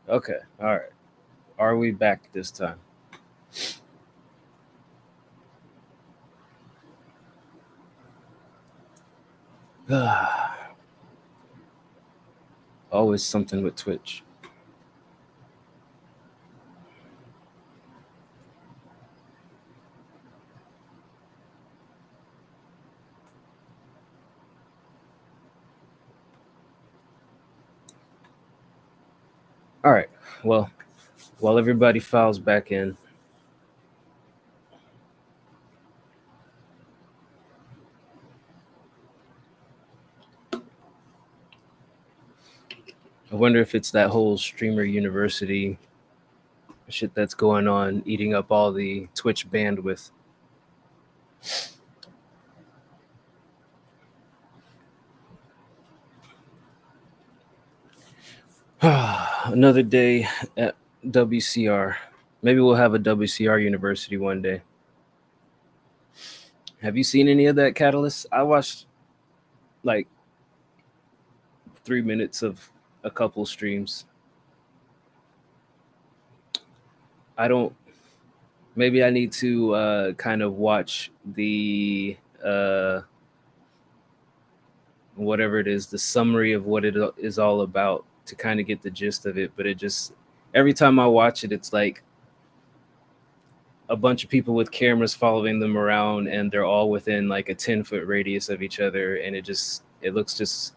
Okay, all right. Are we back this time? Always something with Twitch. All right. Well, while everybody files back in, I wonder if it's that whole streamer university shit that's going on, eating up all the Twitch bandwidth. Another day at WCR. Maybe we'll have a WCR university one day. Have you seen any of that, Catalyst? I watched like 3 minutes of a couple streams. I don't. Maybe I need to kind of watch the whatever it is, the summary of what it is all about to kind of get the gist of it. But it just every time I watch it, it's like a bunch of people with cameras following them around, and they're all within like a 10-foot radius of each other, and it looks just.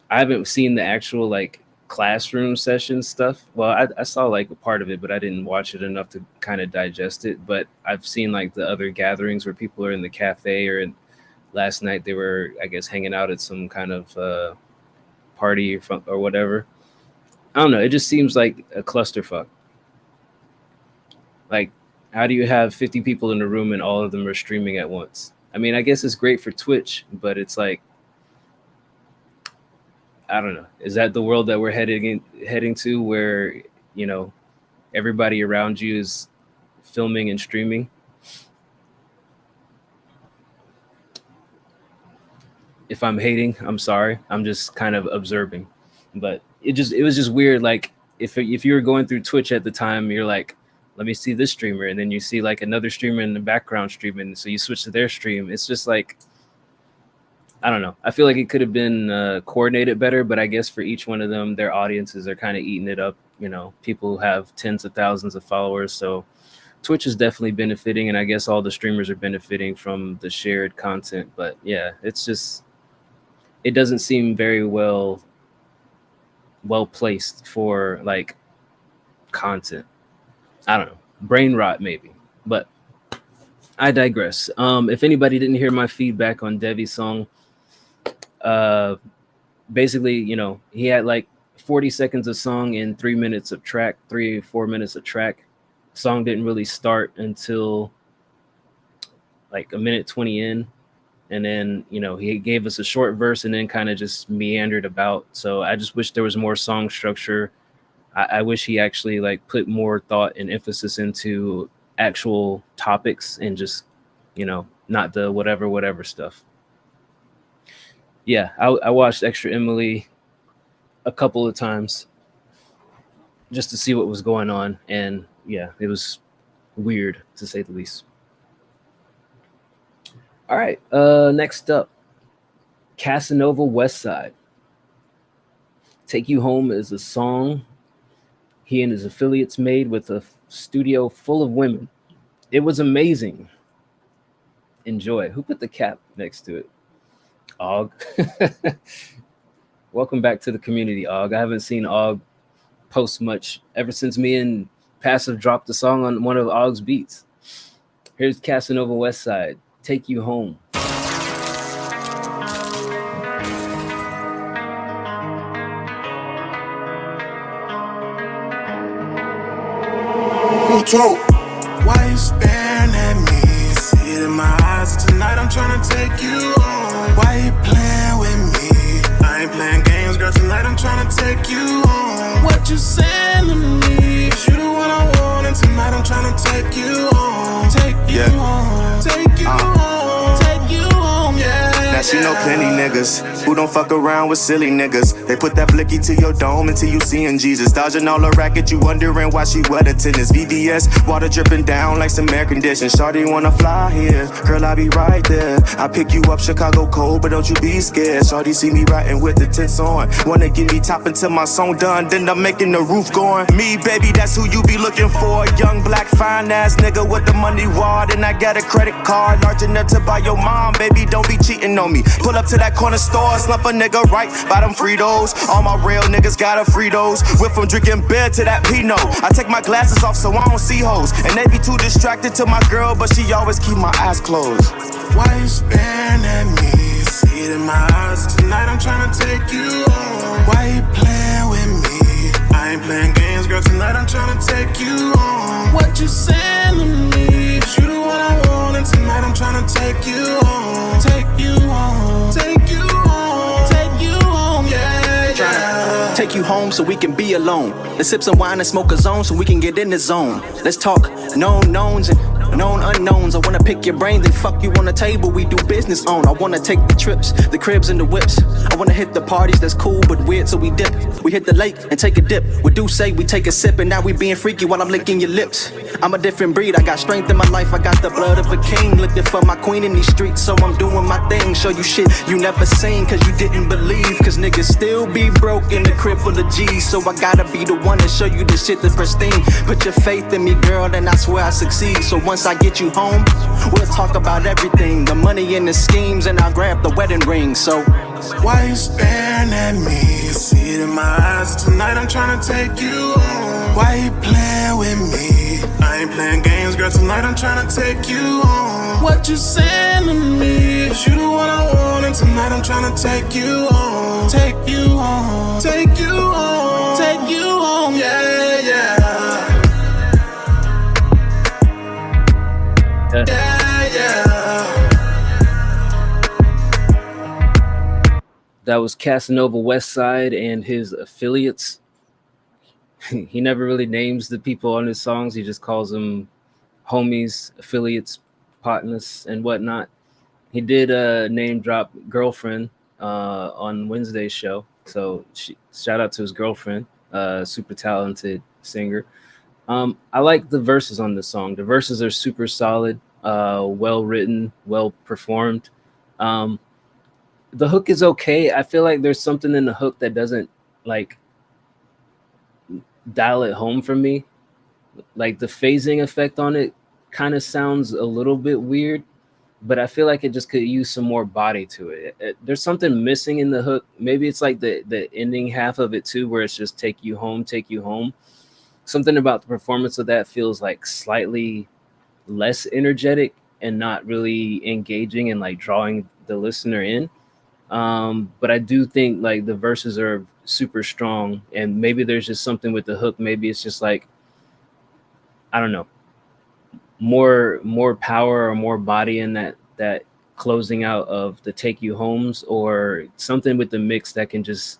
I haven't seen the actual like classroom session stuff. Well, I saw like a part of it, but I didn't watch it enough to kind of digest it. But I've seen like the other gatherings where people are in the cafe, or last night they were, I guess, hanging out at some kind of party or whatever. I don't know. It just seems like a clusterfuck. Like, how do you have 50 people in a room and all of them are streaming at once? I mean, I guess it's great for Twitch, but it's like, I don't know. Is that the world that we're heading to, where everybody around you is filming and streaming? If I'm hating, I'm sorry. I'm just kind of observing. But it was just weird. Like if you were going through Twitch at the time, you're like, let me see this streamer, and then you see like another streamer in the background streaming, so you switch to their stream. It's just like, I don't know. I feel like it could have been coordinated better, but I guess for each one of them, their audiences are kind of eating it up. People have tens of thousands of followers, so Twitch is definitely benefiting, and I guess all the streamers are benefiting from the shared content. But yeah, it doesn't seem very well placed for like content. I don't know, brain rot maybe, but I digress. If anybody didn't hear my feedback on Devi's song, basically, he had like 40 seconds of song and 3 minutes of track, 3 or 4 minutes of track. Song didn't really start until like a minute 20 in. And then, he gave us a short verse and then kind of just meandered about. So I just wish there was more song structure. I wish he actually like put more thought and emphasis into actual topics and just, not the whatever stuff. Yeah, I watched Extra Emily a couple of times just to see what was going on. And yeah, it was weird to say the least. All right, next up, Casanova Westside. Take You Home is a song he and his affiliates made with a studio full of women. It was amazing. Enjoy. Who put the cap next to it? Og. Welcome back to the community, Og. I haven't seen Og post much ever since me and Passive dropped the song on one of Og's beats. Here's Casanova Westside. Take You Home. Why you staring at me? See it in my eyes. Tonight I'm trying to take you home. Why you playing with me? I ain't playing games, girl. Tonight I'm trying to take you home. What you saying to me? Cause you the one I want, and tonight I'm trying to take you home. Take you home. Take you home. Take you home, yeah. Now she know plenty niggas who don't fuck around with silly niggas. They put that blicky to your dome until you seeing Jesus. Dodging all the racket, you wondering why she wet at tennis. VVS, water dripping down like some air conditioning. Shawty wanna fly here, girl I be right there. I pick you up, Chicago cold, but don't you be scared. Shawty see me riding with the tents on. Wanna get me top until my song done, then I'm making the roof going. Me, baby, that's who you be looking for. Young, black, fine ass nigga with the money wad. And I got a credit card large enough to buy your mom. Baby, don't be cheating on me. Pull up to that corner store, slump a nigga right by them Fritos. All my real niggas got a Fritos. Went from drinking beer to that Pinot. I take my glasses off so I don't see hoes. And they be too distracted to my girl, but she always keep my eyes closed. Why you staring at me? See it in my eyes. Tonight I'm tryna take you home. Why you playing with me? I ain't playing games, girl. Tonight I'm tryna take you home. What you saying to me? You the one I want, and tonight I'm tryna take you home. Take you home. Take you home. Take you home. Yeah, yeah. Take you home so we can be alone. Let's sip some wine and smoke a zone so we can get in the zone. Let's talk known knowns and known unknowns. I wanna pick your brain, then fuck you on the table we do business on. I wanna take the trips, the cribs and the whips. I wanna hit the parties that's cool but weird, so we dip. We hit the lake and take a dip. We do say we take a sip, and now we being freaky while I'm licking your lips. I'm a different breed, I got strength in my life, I got the blood of a king. Looking for my queen in these streets, so I'm doing my thing. Show you shit you never seen, cause you didn't believe. Cause niggas still be broke in the crib full of G's. So I gotta be the one to show you the shit that's pristine. Put your faith in me, girl, and I swear I succeed. So once I get you home, we'll talk about everything. The money and the schemes, and I'll grab the wedding ring. So why you staring at me? See it in my eyes. Tonight I'm tryna take you home. Why you playing with me? I ain't playing games, girl. Tonight I'm tryna take you home. What you saying to me? You the one I want, and tonight I'm tryna take you home. Take you home. Take you home. Take you home. Yeah, yeah. Yeah, yeah. That was Casanova Westside and his affiliates. He never really names the people on his songs. He just calls them homies, affiliates, partners, and whatnot. He did name drop Girlfriend on Wednesday's show. So shout out to his girlfriend, super talented singer. I like the verses on this song. The verses are super solid, well written, well performed. The hook is okay. I feel like there's something in the hook that doesn't like dial it home for me. Like the phasing effect on it kind of sounds a little bit weird, but I feel like it just could use some more body to it. There's something missing in the hook. Maybe it's like the ending half of it too, where it's just take you home, take you home. Something about the performance of that feels like slightly less energetic and not really engaging and like drawing the listener in. But I do think like the verses are super strong, and maybe there's just something with the hook. Maybe it's just like, I don't know, more power or more body in that closing out of the take you homes, or something with the mix that can just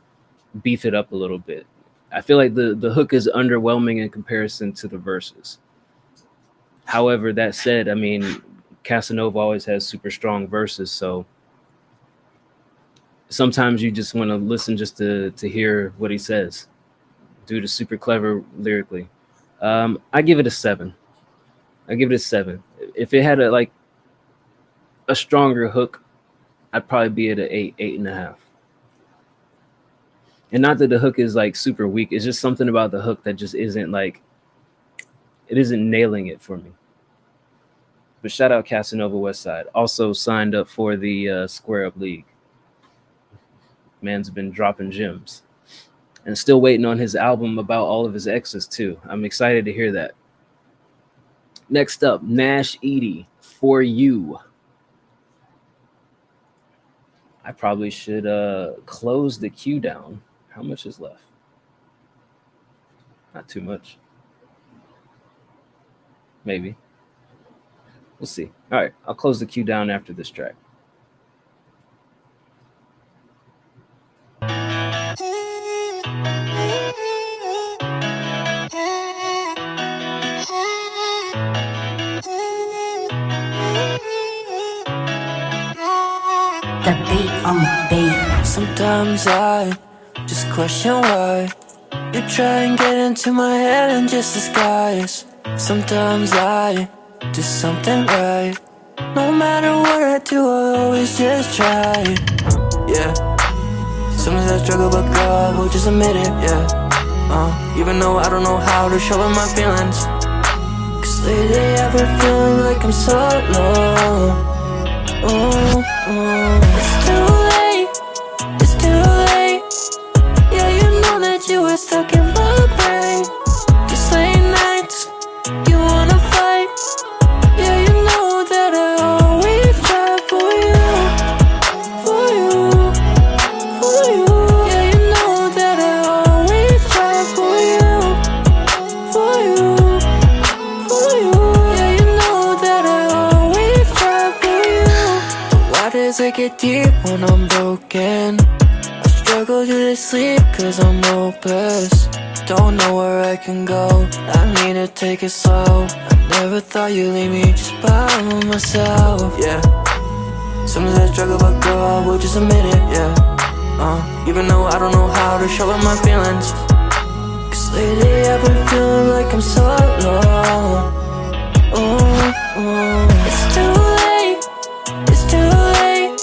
beef it up a little bit. I feel like the hook is underwhelming in comparison to the verses. However, that said, I mean, Casanova always has super strong verses, so sometimes you just want to listen just to hear what he says. Dude is super clever lyrically. I give it a 7. I give it a 7. If it had a stronger hook, I'd probably be at an 8.5. And not that the hook is like super weak. It's just something about the hook that just isn't like, it isn't nailing it for me. But shout out Casanova Westside. Also signed up for the Square Up League. Man's been dropping gems. And still waiting on his album about all of his exes too. I'm excited to hear that. Next up, Nash Edie, For You. I probably should close the queue down. How much is left? Not too much. Maybe. We'll see. All right, I'll close the queue down after this track. The on the beat. Sometimes I just question why you try and get into my head and just disguise. Sometimes I do something right. No matter what I do, I always just try. Yeah. Sometimes I struggle, but girl, I will just admit it, yeah. Even though I don't know how to show my feelings. Cause lately I've been feeling like I'm so low. It's too late, it's too late. Yeah, you know that you were stuck in my brain. These late nights, you wanna fight. Yeah, you know that I always try for you, for you, for you. Yeah, you know that I always try for you, for you, for you. Yeah, you know that I always try for you. But why does it get deep when I'm broken? I struggle to sleep cause I'm hopeless. Don't know where I can go, I need to take it slow. I never thought you'd leave me just by myself, yeah. Sometimes I struggle, but girl, I will just admit it, yeah. Even though I don't know how to show my feelings. Cause lately I've been feeling like I'm so low. It's too late, it's too late.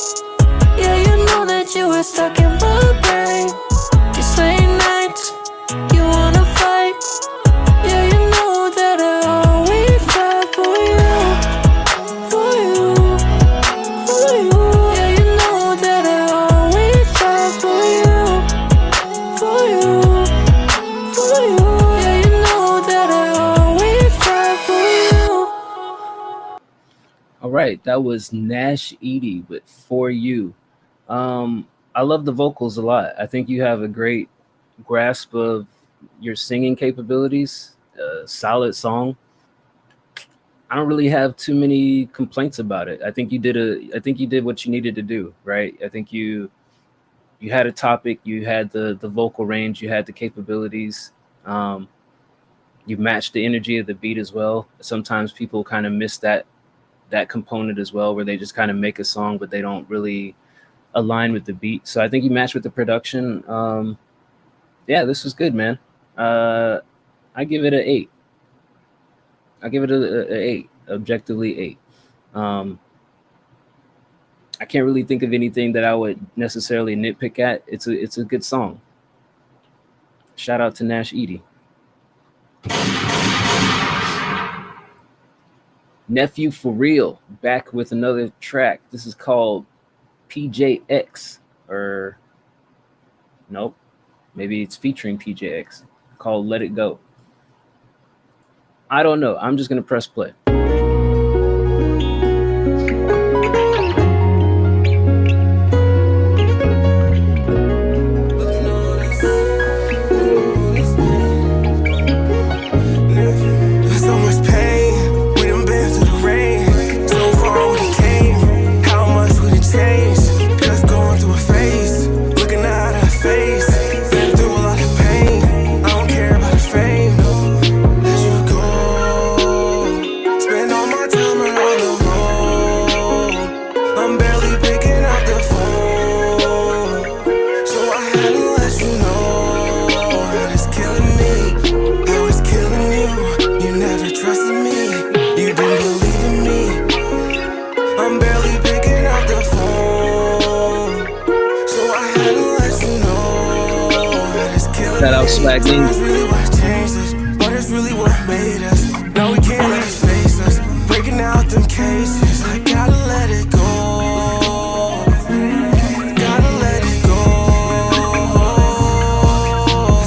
Yeah, you know that you were stuck in my brain. These late nights, you wanna fight. Yeah, you know that I always try for you, for you, for you. Yeah, you know that I always try for you, for you, for you. Yeah, you know that I always try for you. All right, that was Nash Edie with For You. I love the vocals a lot. I think you have a great grasp of your singing capabilities. Solid song. I don't really have too many complaints about it. I think you did what you needed to do, right? I think you had a topic, you had the vocal range, you had the capabilities. You matched the energy of the beat as well. Sometimes people kind of miss that component as well, where they just kind of make a song but they don't really align with the beat. So I think you matched with the production. Yeah, this was good, man. I give it an 8. I give it a 8, objectively 8. I can't really think of anything that I would necessarily nitpick at. It's a good song. Shout out to Nash Edie. Nephew For Real back with another track. This is called PJX, or nope, maybe it's featuring PJX, called Let It Go. I don't know. I'm just gonna press play. So much pain, we done been through the rain. So far we done came, how much we done changed. Just going through a phase, looking at her face. Been through a lot of pain, I don't care about the fame. Let you go, spend all my time around the road. I'm barely picking up the phone, so I had to let you know that it's killing me, how it's killing you. You never trusted me, you didn't believe in me. I'm barely picking up the phone, so I had to let you know that it's killing Shout out me. Swag Time Lee. is really what changed us, what is really what made us. Now we can't let it face us, breaking out them cases. I gotta let it go, gotta let it go.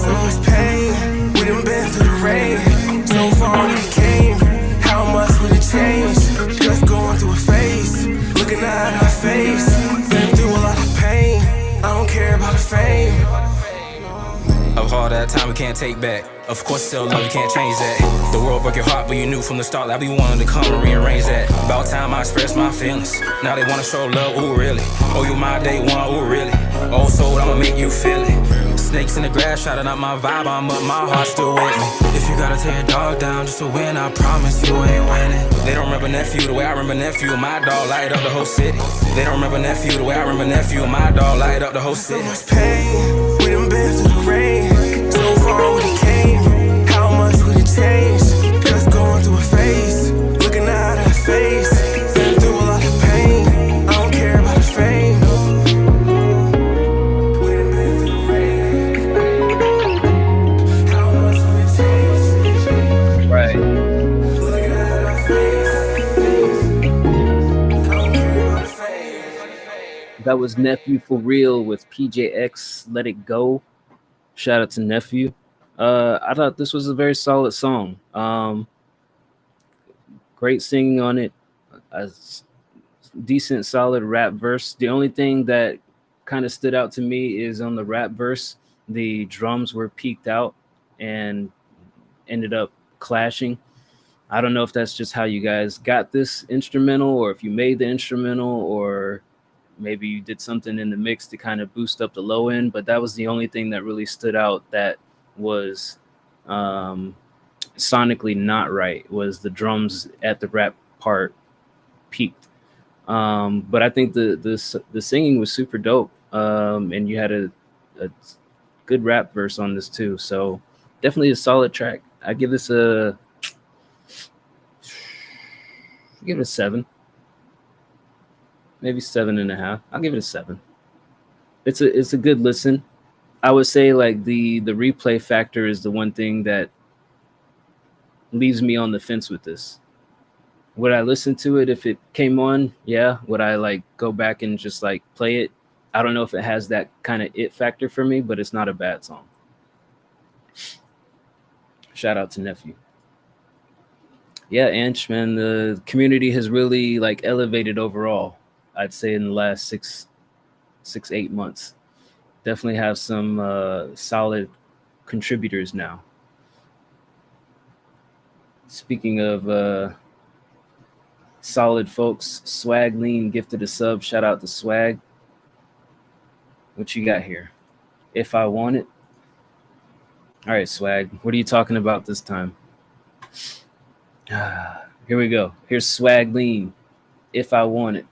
So much pain, we done been through the rain. So far we came, how much we done changed. Just going through a phase, looking at her face. Been through a lot of pain, I don't care about the fame. Of all that time we can't take back. Of course, still love, you can't change that. The world broke your heart, but you knew from the start that we wanted to come and rearrange that. About time I expressed my feelings. Now they wanna show love, ooh really. Oh, you my day one, ooh really. Oh, so I'ma make you feel it. snakes in the grass, shouting out my vibe, I'm up, my heart still with me. If you gotta tear a dog down just to win, I promise you ain't winning. They don't remember nephew the way I remember nephew, my dog light up the whole city. They don't remember nephew the way I remember nephew, my dog light up the whole city. So much pain, we done been through the rain. So far we came, how much would it change? Just going through a phase, looking at her face. Been through a lot of pain, I don't care about the fame. We done been through the rain. How much would it change? Right. Looking at her face, I don't care about the fame. That was Nephew for Real with PJX, Let It Go. Shout out to Nephew. I thought this was a very solid song. Great singing on it. A decent, solid rap verse. The only thing that kind of stood out to me is on the rap verse, the drums were peaked out and ended up clashing. I don't know if that's just how you guys got this instrumental, or if you made the instrumental, or maybe you did something in the mix to kind of boost up the low end, but that was the only thing that really stood out that was sonically not right, was the drums at the rap part peaked. But I think the singing was super dope, and you had a good rap verse on this too, so definitely a solid track. I give this a 7. Maybe 7.5. I'll give it a 7. It's a good listen. I would say like the replay factor is the one thing that leaves me on the fence with this. Would I listen to it if it came on? Yeah. Would I like go back and just like play it? I don't know if it has that kind of it factor for me, but it's not a bad song. Shout out to Nephew. Yeah, Anch, man, the community has really like elevated overall. I'd say in the last 8 months. Definitely have some solid contributors now. Speaking of solid folks, Swag Lean gifted a sub. Shout out to Swag. What you got here? If I Want It. All right, Swag. What are you talking about this time? Here we go. Here's Swag Lean. If I Want It.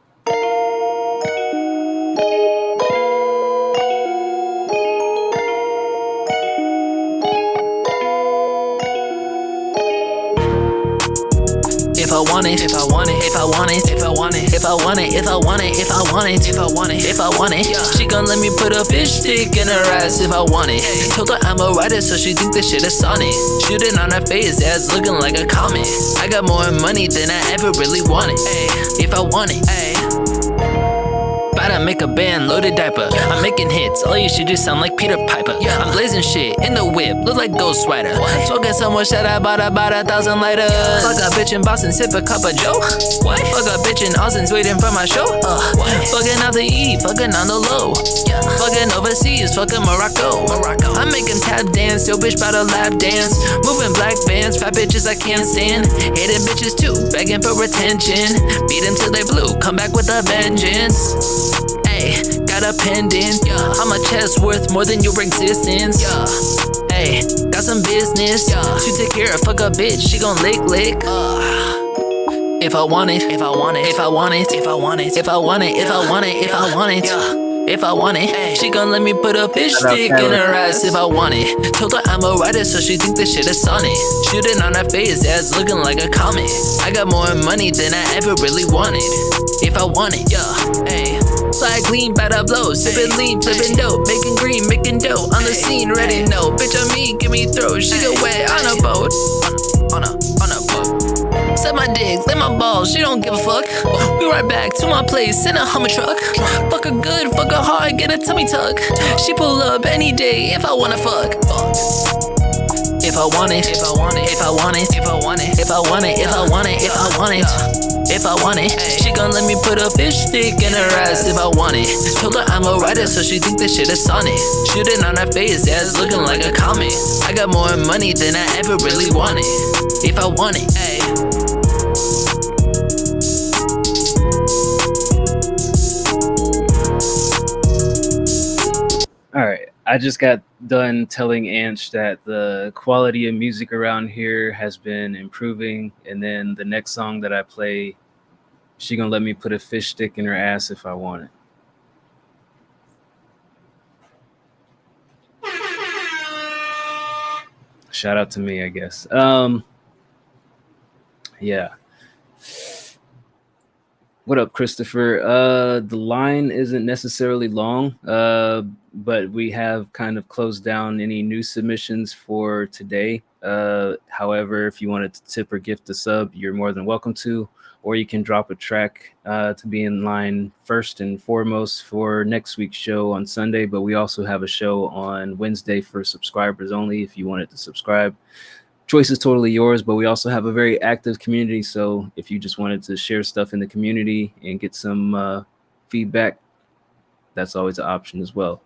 If I want it, if I want it, if I want it, if I want it, if I want it, if I want it, if I want it, if I want it, if I want it, she gon' let me put a fish stick in her ass if I want it. Told her I'm a writer, so she think this shit is Sonic. Shooting on her face, ass looking like a comet. I got more money than I ever really wanted. If I want it, I make a band, loaded diaper. I'm making hits, all you should just sound like Peter Piper. I'm blazing shit in the whip, look like Ghost Rider. Smoking so much that I bought about 1,000 lighters. Fuck a bitch in Boston, sip a cup of Joe. What? Fuck a bitch in Austin's waiting for my show. Fucking out the E, fucking on the low. Fucking overseas, fucking Morocco. I'm making tap dance, yo bitch bout a lap dance. Moving black bands, fat bitches I can't stand. Hated bitches too, begging for attention. Beat them till they blue, come back with a vengeance. Got a pendant, I'm a chest worth more than your existence. Hey, got some business to take care of. Fuck a bitch, she gon' lick. If I want it, if I want it, if I want it, if I want it, if I want it, if I want it, if I want it, if I want it, she gon' let me put a fish stick in her ass if I want it. Told her I'm a writer, so she think this shit is Sonic. Shooting on her face, ass looking like a comet. I got more money than I ever really wanted. If I want it, hey. Swag lean, better blow, sippin' lean, flippin' dope, making green, making dough on the scene, ready no, bitch on me, give me throw, she go wet on a boat, on a boat. Set my dick, lay my balls, she don't give a fuck. We right back to my place in a Hummer truck. Fuck her good, fuck her hard, get a tummy tuck. She pull up any day if I wanna fuck. If I want it, if I want it, if I want it, if I want it, if I want it, if I want it, if I want it. If I want it, she gon' let me put a fish stick in her ass if I want it. Told her I'm a writer, so she think this shit is Sonic. Shooting on her face, ass looking like a comet. I got more money than I ever really wanted. If I want it, ayy. All right, I just got done telling Anch that the quality of music around here has been improving, and then the next song that I play, she gonna let me put a fish stick in her ass if I want it. Shout out to me, I guess. Yeah. What up, Christopher? The line isn't necessarily long, but we have kind of closed down any new submissions for today. However, if you wanted to tip or gift a sub, you're more than welcome to, or you can drop a track to be in line first and foremost for next week's show on Sunday. But we also have a show on Wednesday for subscribers only if you wanted to subscribe. Choice is totally yours, but we also have a very active community. So if you just wanted to share stuff in the community and get some feedback, that's always an option as well.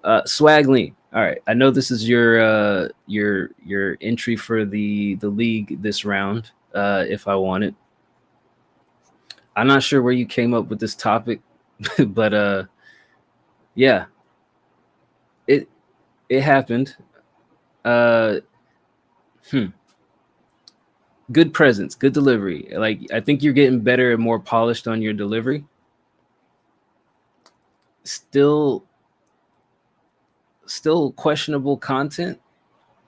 Swagly, all right. I know this is your entry for the league this round. If I want it, I'm not sure where you came up with this topic, but yeah, it happened. Good presence, good delivery. Like, I think you're getting better and more polished on your delivery. Still questionable content,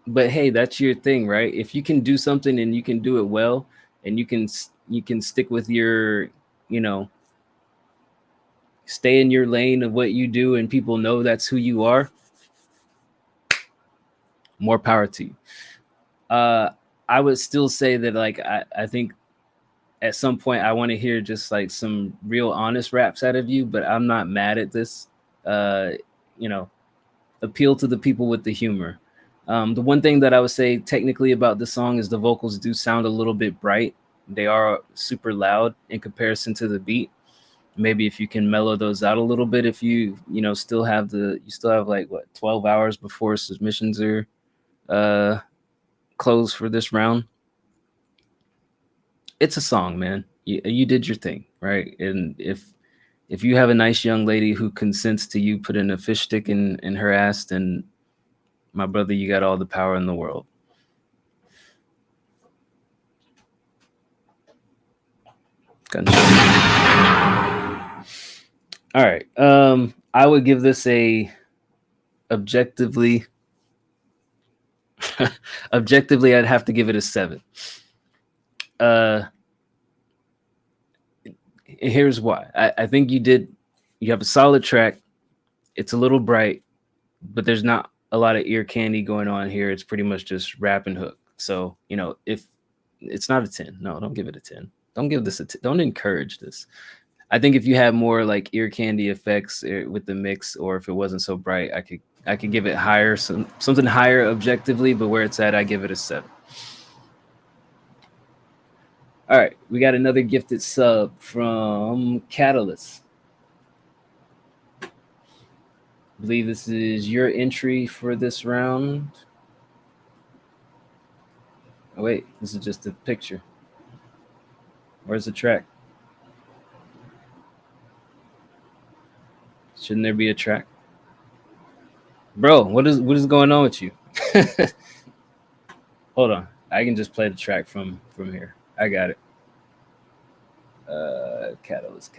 but hey, that's your thing, right? If you can do something and you can do it well, and you can stick with your, stay in your lane of what you do, and people know that's who you are, more power to you. I would still say that, like, I think at some point I want to hear just like some real honest raps out of you, but I'm not mad at this. Appeal to the people with the humor. The one thing that I would say technically about this song is the vocals do sound a little bit bright. They are super loud in comparison to the beat. Maybe if you can mellow those out a little bit, if you still have like 12 hours before submissions are close for this round. It's a song, man. You did your thing, right? And if you have a nice young lady who consents to you putting a fish stick in her ass, then my brother, you got all the power in the world. All right. I would give this a objectively, I'd have to give it a 7. Here's why. I think you have a solid track. It's a little bright, but there's not a lot of ear candy going on here. It's pretty much just rap and hook. So, if it's not a 10, no, don't give it a 10. Don't give this a 10. Don't encourage this. I think if you had more like ear candy effects with the mix, or if it wasn't so bright, I could give it higher, something higher objectively, but where it's at, I give it a 7. All right, we got another gifted sub from Catalyst. I believe this is your entry for this round. Oh wait, this is just a picture. Where's the track? Shouldn't there be a track? Bro, what is going on with you? Hold on. I can just play the track from here. I got it. Catalyst.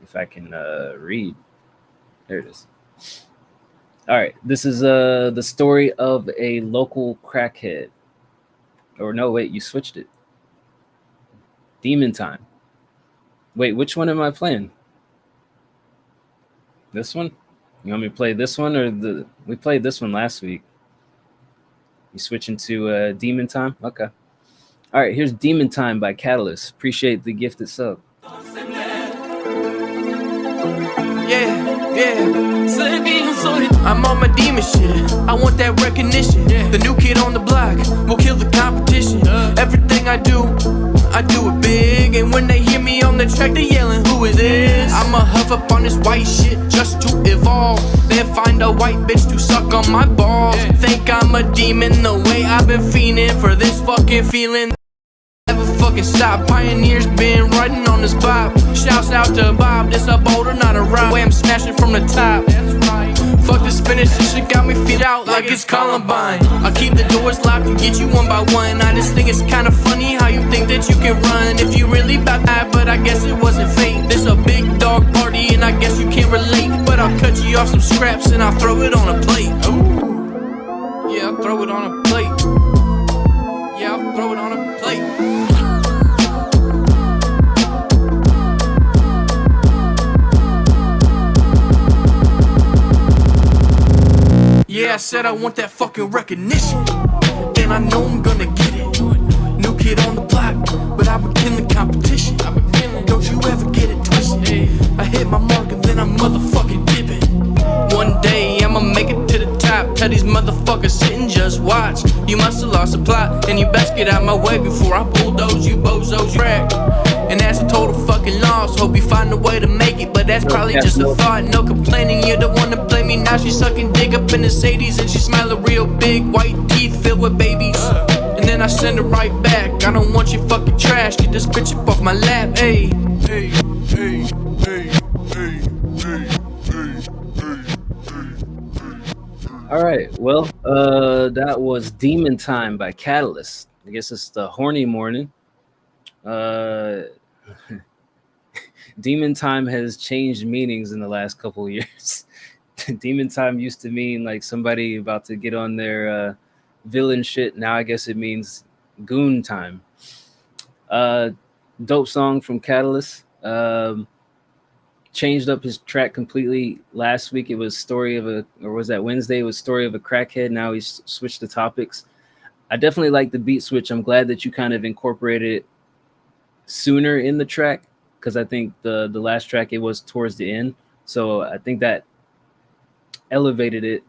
If I can read. There it is. All right. This is the story of a local crackhead. Or no, wait, you switched it. Demon Time. Wait, which one am I playing? This one? You want me to play this one, or we played this one last week? You switching to Demon Time? Okay. All right, here's Demon Time by Catalyst. Appreciate the gifted sub. I'm on my demon shit. I want that recognition. The new kid on the block will kill the competition. Everything I do it big. And when they hear me on the track, they yelling, who is this? I'ma huff up on this white shit just to evolve. Then find a white bitch to suck on my balls. Think I'm a demon the way I've been fiending for this fucking feeling. Never fucking stop. Pioneers been riding on this vibe. Shouts out to Bob, this a boulder, not a ride. Way I'm smashing from the top. That's right. Fuck the spinach, this shit got me feet out like it's Columbine. I keep the doors locked and get you one by one. I just think it's kinda funny how you think that you can run if you really bout that, but I guess it wasn't fate. This a big dog party and I guess you can't relate, but I'll cut you off some scraps and I'll throw it on a plate. Ooh. Yeah, I'll throw it on a plate. Yeah, I'll throw it on a plate. Yeah, I said I want that fucking recognition, and I know I'm gonna get it. New kid on the block, but I've been killing competition. Don't you ever get it twisted. I hit my mark and then I'm motherfucking dipping. One day I'ma make it to the top. Tell these motherfuckers sit and just watch. You must have lost the plot, and you best get out my way before I bulldoze you bozos. You crack. And that's a total fucking loss. Hope you find a way to make it, but that's probably just a thought. No complaining, you're the one to blame me. Now she's sucking dick up in the 80s, and she smiling real big, white teeth filled with babies. And then I send her right back. I don't want your fucking trash. Get this bitch up off my lap. Ayy. Hey, hey, hey, hey, hey, hey. All right. Well, that was Demon Time by Catalyst. I guess it's the horny morning. Demon Time has changed meanings in the last couple of years. Demon Time used to mean like somebody about to get on their villain shit. Now I guess it means goon time. Dope song from Catalyst. Changed up his track completely. Last week it was story of a, or was that Wednesday? It was story of a crackhead. Now he's switched the topics. I definitely like the beat switch. I'm glad that you kind of incorporated it sooner in the track, because I think the last track it was towards the end. So I think that elevated it.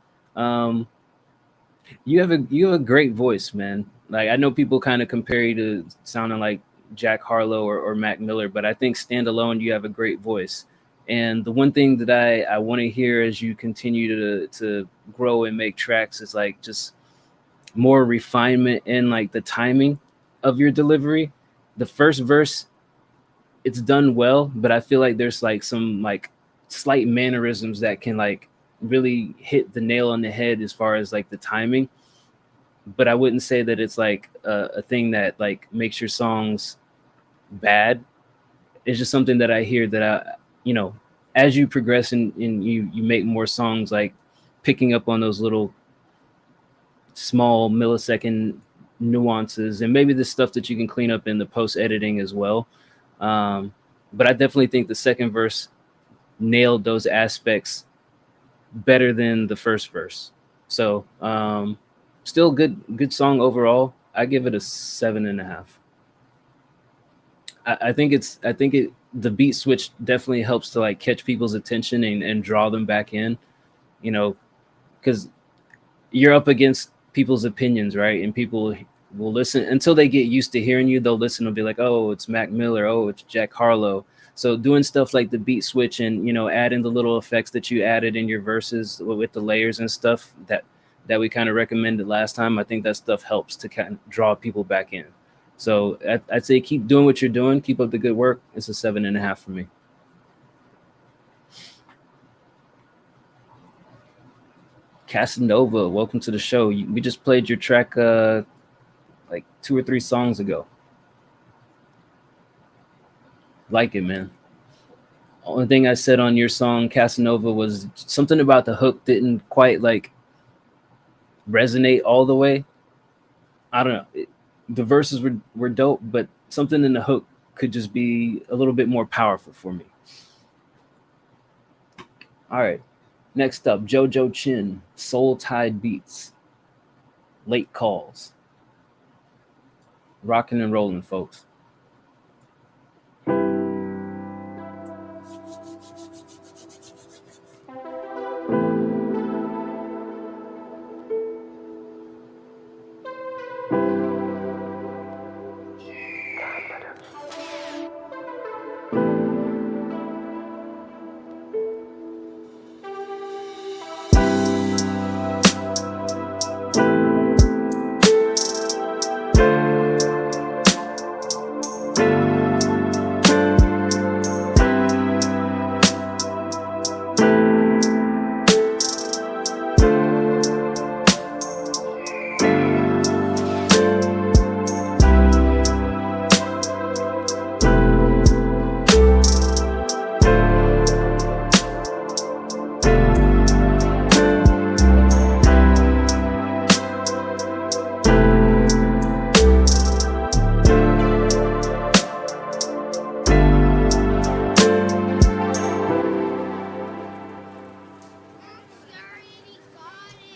You have a great voice, man. Like I know people kind of compare you to sounding like Jack Harlow or Mac Miller, but I think standalone you have a great voice. And the one thing that I want to hear as you continue to grow and make tracks is like just more refinement in like the timing of your delivery. The first verse, it's done well, but I feel like there's like some like slight mannerisms that can like really hit the nail on the head as far as like the timing. But I wouldn't say that it's like a thing that like makes your songs bad. It's just something that I hear that I, you know, as you progress and you make more songs, like picking up on those little small millisecond nuances, and maybe the stuff that you can clean up in the post editing as well. But I definitely think the second verse nailed those aspects better than the first verse. So still good song overall. I give it a 7.5. I think the beat switch definitely helps to like catch people's attention and draw them back in, you know, because you're up against people's opinions, right? And people will listen until they get used to hearing you. They'll listen and be like, oh, it's Mac Miller. Oh, it's Jack Harlow. So doing stuff like the beat switch and, you know, adding the little effects that you added in your verses with the layers and stuff that we kind of recommended last time, I think that stuff helps to kind of draw people back in. So I'd say keep doing what you're doing. Keep up the good work. It's a 7.5 for me. Casanova, welcome to the show. We just played your track like 2 or 3 songs ago. Like it, man. Only thing I said on your song Casanova was something about the hook didn't quite like resonate all the way. I don't know. The verses were dope, but something in the hook could just be a little bit more powerful for me. All right. Next up, JoJo Chin, Soul Tide Beats, Late Calls. Rocking and rolling, folks.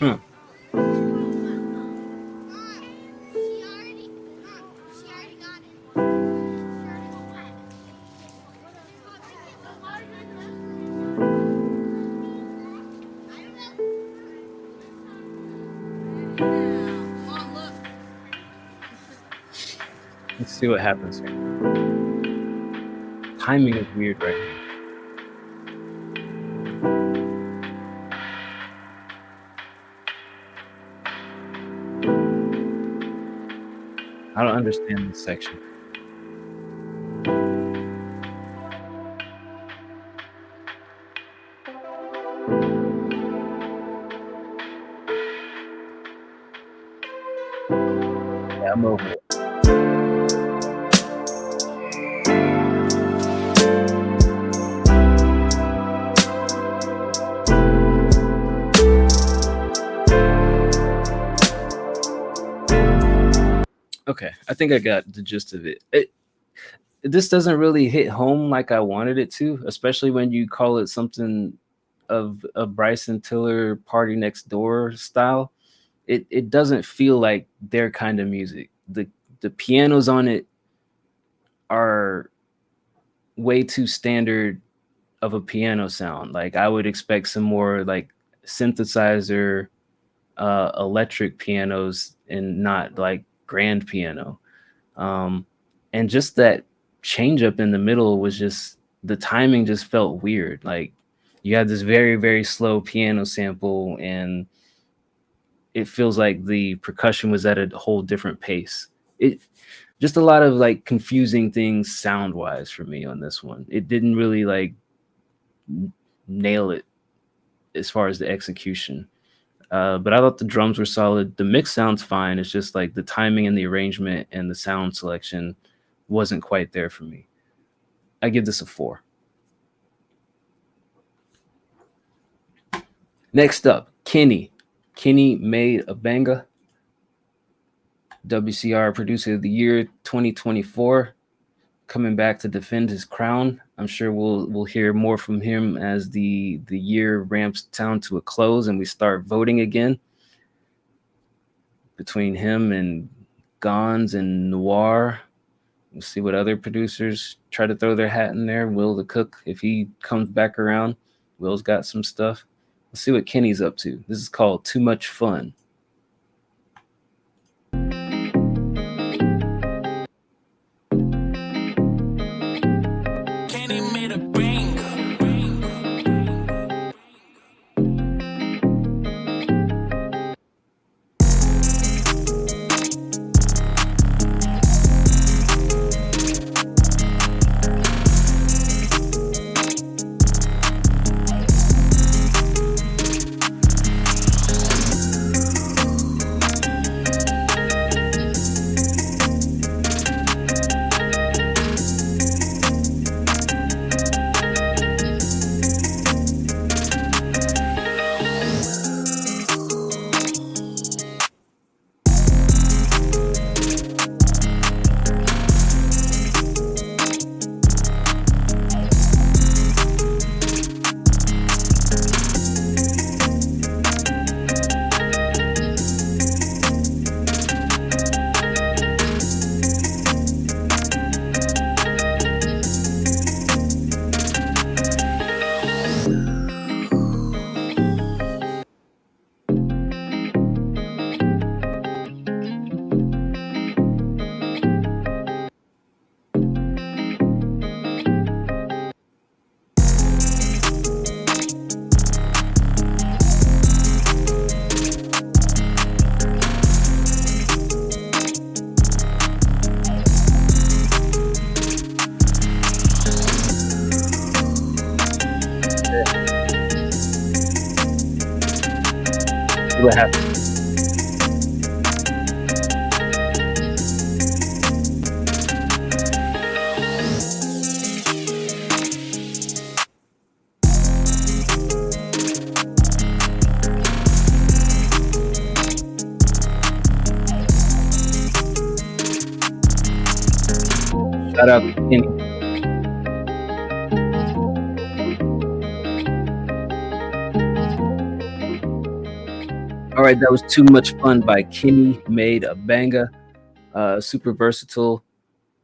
Huh. Let's see what happens here. Timing is weird right now. I don't understand this section. Yeah, I'm over it. Okay, I think I got the gist of it. This doesn't really hit home like I wanted it to, especially when you call it something of a Bryson Tiller Party Next Door style. It doesn't feel like their kind of music. The pianos on it are way too standard of a piano sound. Like I would expect some more like synthesizer, electric pianos, and not like grand piano. And just that change up in the middle was just, the timing just felt weird. Like you had this very, very slow piano sample, and it feels like the percussion was at a whole different pace. It just a lot of like confusing things sound wise for me on this one. It didn't really like nail it as far as the execution. But I thought the drums were solid. The mix sounds fine. It's just like the timing and the arrangement and the sound selection wasn't quite there for me. I give this a 4. Next up, Kenny. Kenny made a banger. WCR Producer of the Year 2024, coming back to defend his crown. I'm sure we'll hear more from him as the year ramps down to a close and we start voting again. Between him and Gons and Noir, we'll see what other producers try to throw their hat in there. Will the Cook, if he comes back around, Will's got some stuff. Let's see what Kenny's up to. This is called Too Much Fun. What happened? Shout out to Kenny. All right, that was Too Much Fun by Kenny Made a Banga. Super versatile.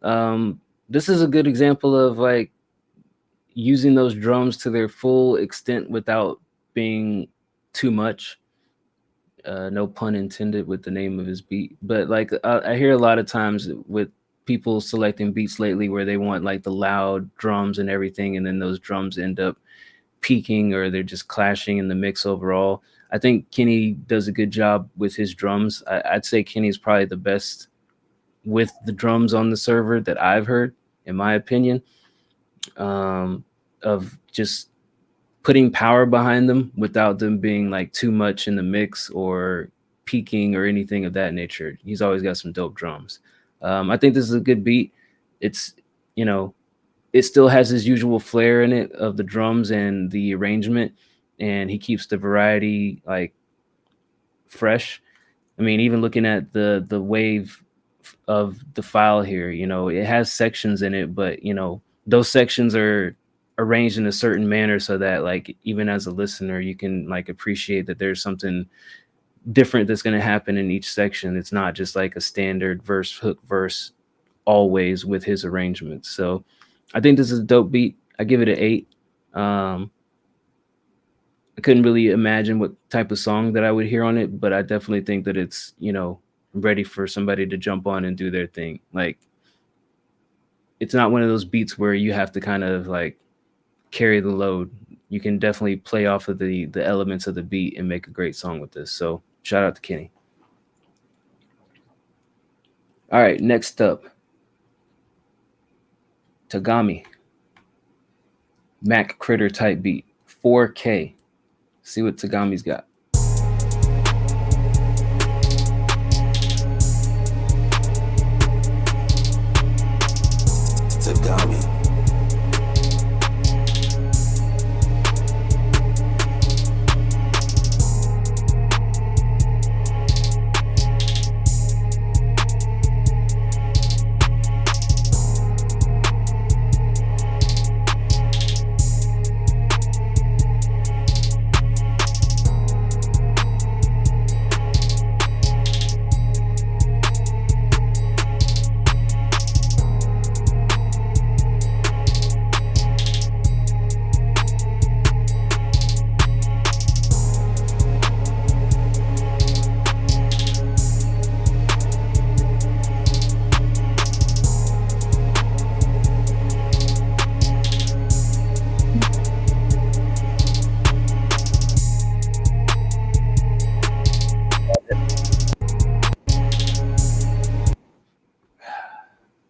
This is a good example of like using those drums to their full extent without being too much. No pun intended with the name of his beat, but like I hear a lot of times with people selecting beats lately where they want like the loud drums and everything, and then those drums end up peaking or they're just clashing in the mix overall. I think Kenny does a good job with his drums. I'd say Kenny's probably the best with the drums on the server that I've heard, in my opinion, of just putting power behind them without them being like too much in the mix or peaking or anything of that nature. He's always got some dope drums. I think this is a good beat. It's, you know, it still has his usual flair in it of the drums and the arrangement, and he keeps the variety like fresh. I mean, even looking at the wave of the file here, you know, it has sections in it, but you know, those sections are arranged in a certain manner so that like even as a listener you can like appreciate that there's something different that's going to happen in each section. It's not just like a standard verse hook verse always with his arrangements. So I think this is a dope beat. I give it an 8. I couldn't really imagine what type of song that I would hear on it, but I definitely think that it's, you know, ready for somebody to jump on and do their thing. Like, it's not one of those beats where you have to kind of like carry the load. You can definitely play off of the elements of the beat and make a great song with this. So shout out to Kenny. All right, next up, Tagami. Mac Critter type beat, 4K. See what Tagami's got. Tagami.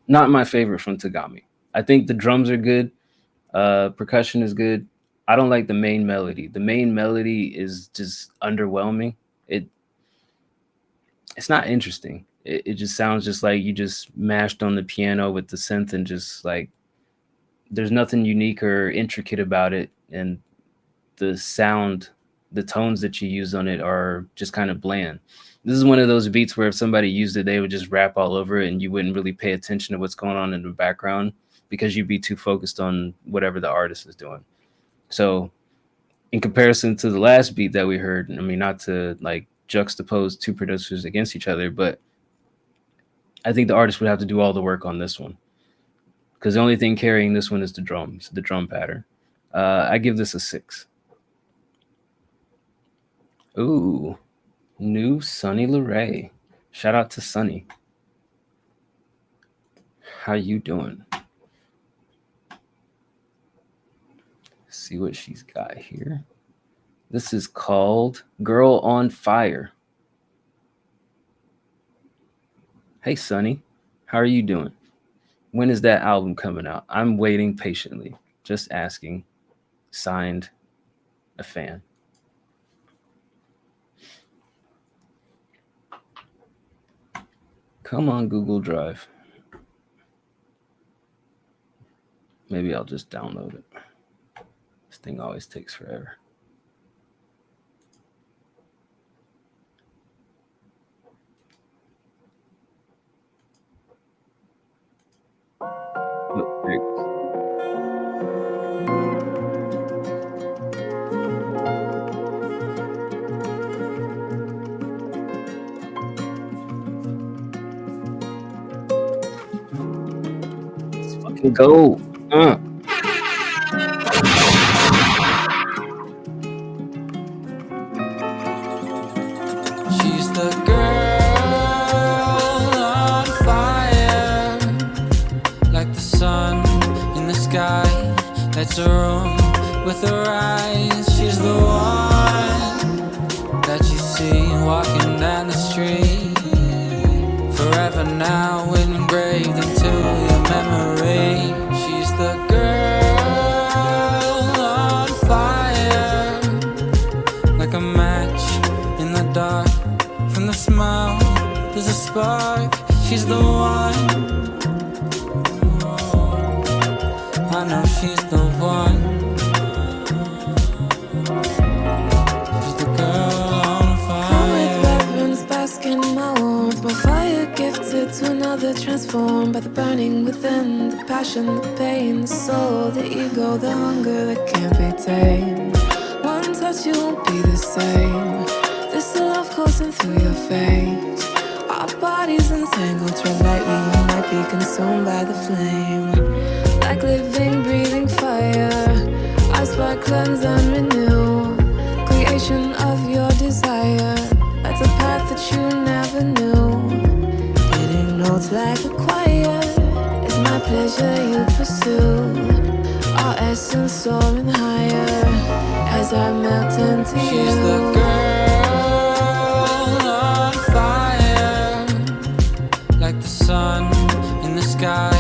Not my favorite from Tagami. I think the drums are good. Percussion is good. I don't like the main melody. The main melody is just underwhelming. It's not interesting. It just sounds just like you just mashed on the piano with the synth and just like there's nothing unique or intricate about it. And the sound, the tones that you use on it are just kind of bland. This is one of those beats where if somebody used it, they would just rap all over it and you wouldn't really pay attention to what's going on in the background because you'd be too focused on whatever the artist is doing. So in comparison to the last beat that we heard, I mean, not to like juxtapose two producers against each other, but I think the artist would have to do all the work on this one because the only thing carrying this one is the drums, the drum pattern. I give this a 6. Ooh, new Sunny LeRae. Shout out to Sunny. How you doing? See what she's got here. This is called Girl on Fire. Hey, Sunny. How are you doing? When is that album coming out? I'm waiting patiently. Just asking. Signed, a fan. Come on, Google Drive. Maybe I'll just download it. This thing always takes forever. Oh, there it goes. Go. She's the girl on fire, like the sun in the sky. Lights a room with her eyes. She's the one that you see walking down the street. Forever now engraved into your memory. She's the girl on fire, like a match in the dark. From the smile, there's a spark. She's the one. I know she's the one. She's the girl on fire. Come with weapons, bask in my warmth. My fire gifted to another, transformed by the burning within. The passion, the pain, the soul, the ego, the hunger that can't be tamed. One touch, you won't be the same. This love coursing through your face. Our bodies entangled, tread lightly. You might be consumed by the flame. Like living, breathing fire. I spark, cleanse and renew. Creation of your desire. That's a path that you never knew. Hitting notes like a choir. It's my pleasure you pursue. Our essence soaring higher as I melt into you. She's the girl on fire, like the sun in the sky.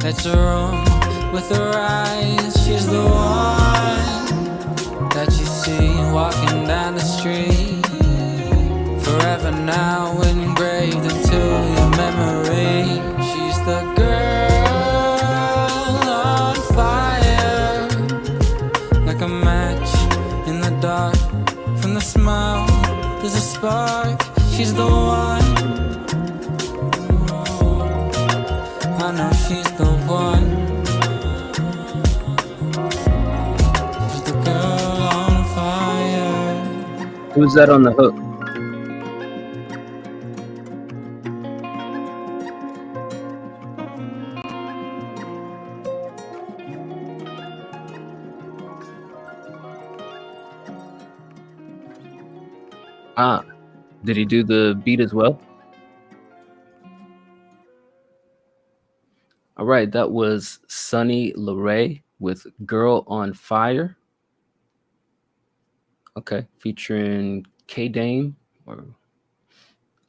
Lights a room with her eyes. She's the one that you see walking down the street. Forever now engraved into your memory. She's the girl on fire, like a match in the dark. From the smile, there's a spark. She's the one. I know she's the one. She's the girl on fire. Who's that on the hook? Did he do the beat as well? All right, that was Sunny LeRae with Girl on Fire. Okay, featuring K-Dame.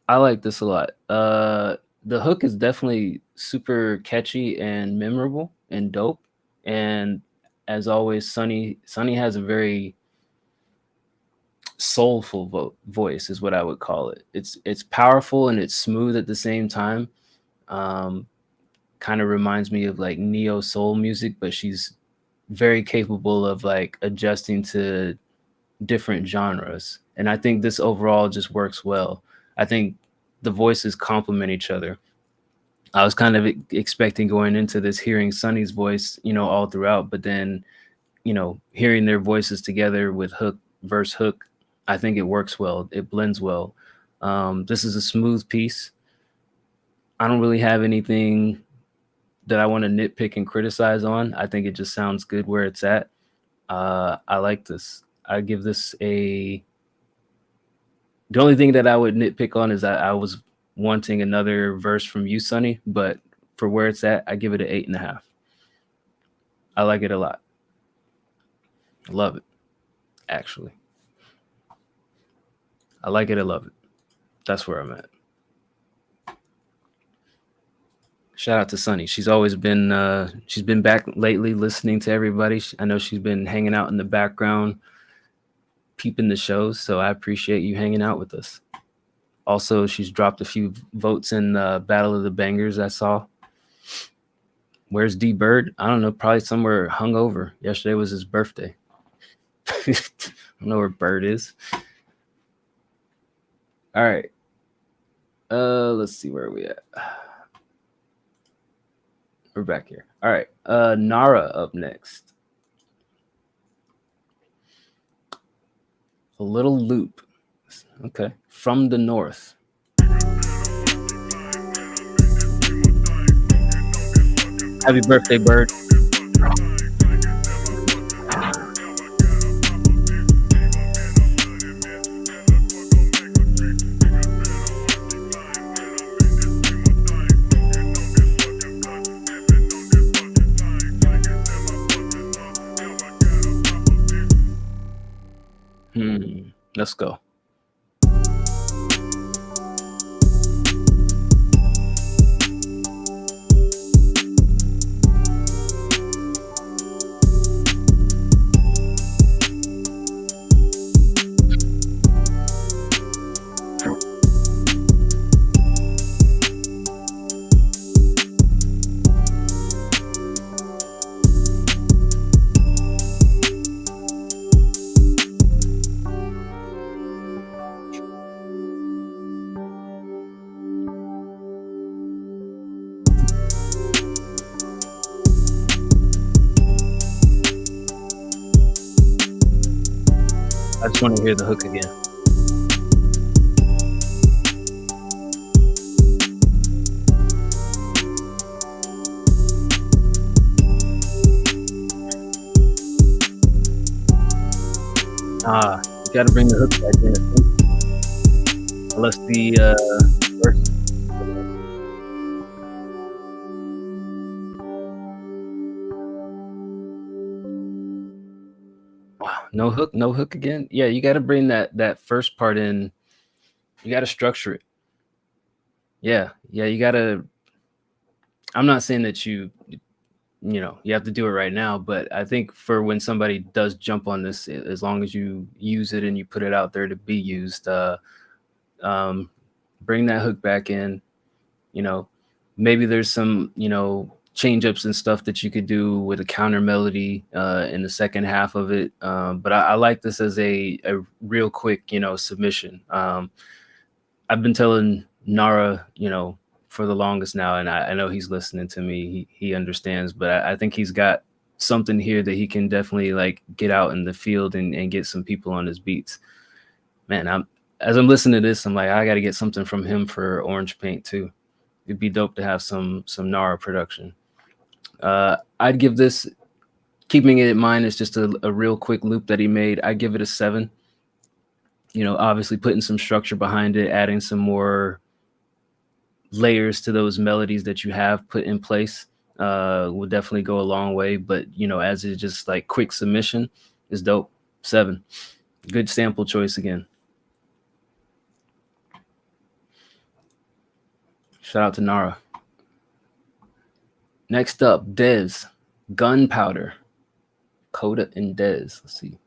I like this a lot. The hook is definitely super catchy and memorable and dope. And as always, Sunny has a very soulful voice is what I would call it. It's powerful and it's smooth at the same time. Kind of reminds me of like neo soul music, but she's very capable of like adjusting to different genres. And I think this overall just works well. I think the voices complement each other. I was kind of expecting going into this hearing Sunny's voice, all throughout, but then, hearing their voices together with hook, verse, hook, I think it works well. It blends well. This is a smooth piece. I don't really have anything that I want to nitpick and criticize on. I think it just sounds good where it's at. I like this. I give this the only thing that I would nitpick on is that I was wanting another verse from you, Sunny, but for where it's at, I give it an 8.5. I like it a lot. I love it, actually. I like it. I love it. That's where I'm at. Shout out to Sunny. She's always been, she's been back lately listening to everybody. I know she's been hanging out in the background, peeping the shows. So I appreciate you hanging out with us. Also, she's dropped a few votes in Battle of the Bangers I saw. Where's D Bird? I don't know. Probably somewhere hungover. Yesterday was his birthday. I don't know where Bird is. All right. Let's see where we at. We're back here. All right. Nara up next. A little loop. Okay. From the North. Happy birthday, bird. Let's go. I just want to hear the hook again. You gotta bring the hook back in. Unless the verse. Wow, no hook again. Yeah, you gotta bring that first part in. You gotta structure it. Yeah, you gotta. I'm not saying that you have to do it right now, but I think for when somebody does jump on this, as long as you use it and you put it out there to be used, bring that hook back in. Maybe there's some change ups and stuff that you could do with a counter melody in the second half of it, but I like this as a real quick submission. I've been telling Nara for the longest now, and I know he's listening to me. He understands, but I think he's got something here that he can definitely like get out in the field and get some people on his beats. Man, as I'm listening to this, I'm like, I got to get something from him for Orange Paint too. It'd be dope to have some Nara production. I'd give this, keeping it in mind, it's just a real quick loop that he made. I give it a 7. Obviously putting some structure behind it, adding some more layers to those melodies that you have put in place will definitely go a long way. But as it's just like quick submission, is dope. 7. Good sample choice again. Shout out to Nara. Next up, Dez, Gunpowder, Coda and Dez. Let's see.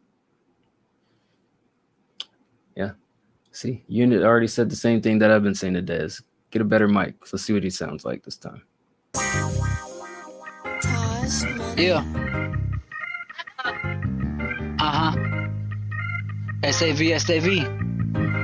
Yeah. See, Unit already said the same thing that I've been saying to Dez. Get a better mic. Let's see what he sounds like this time. Yeah. SAV.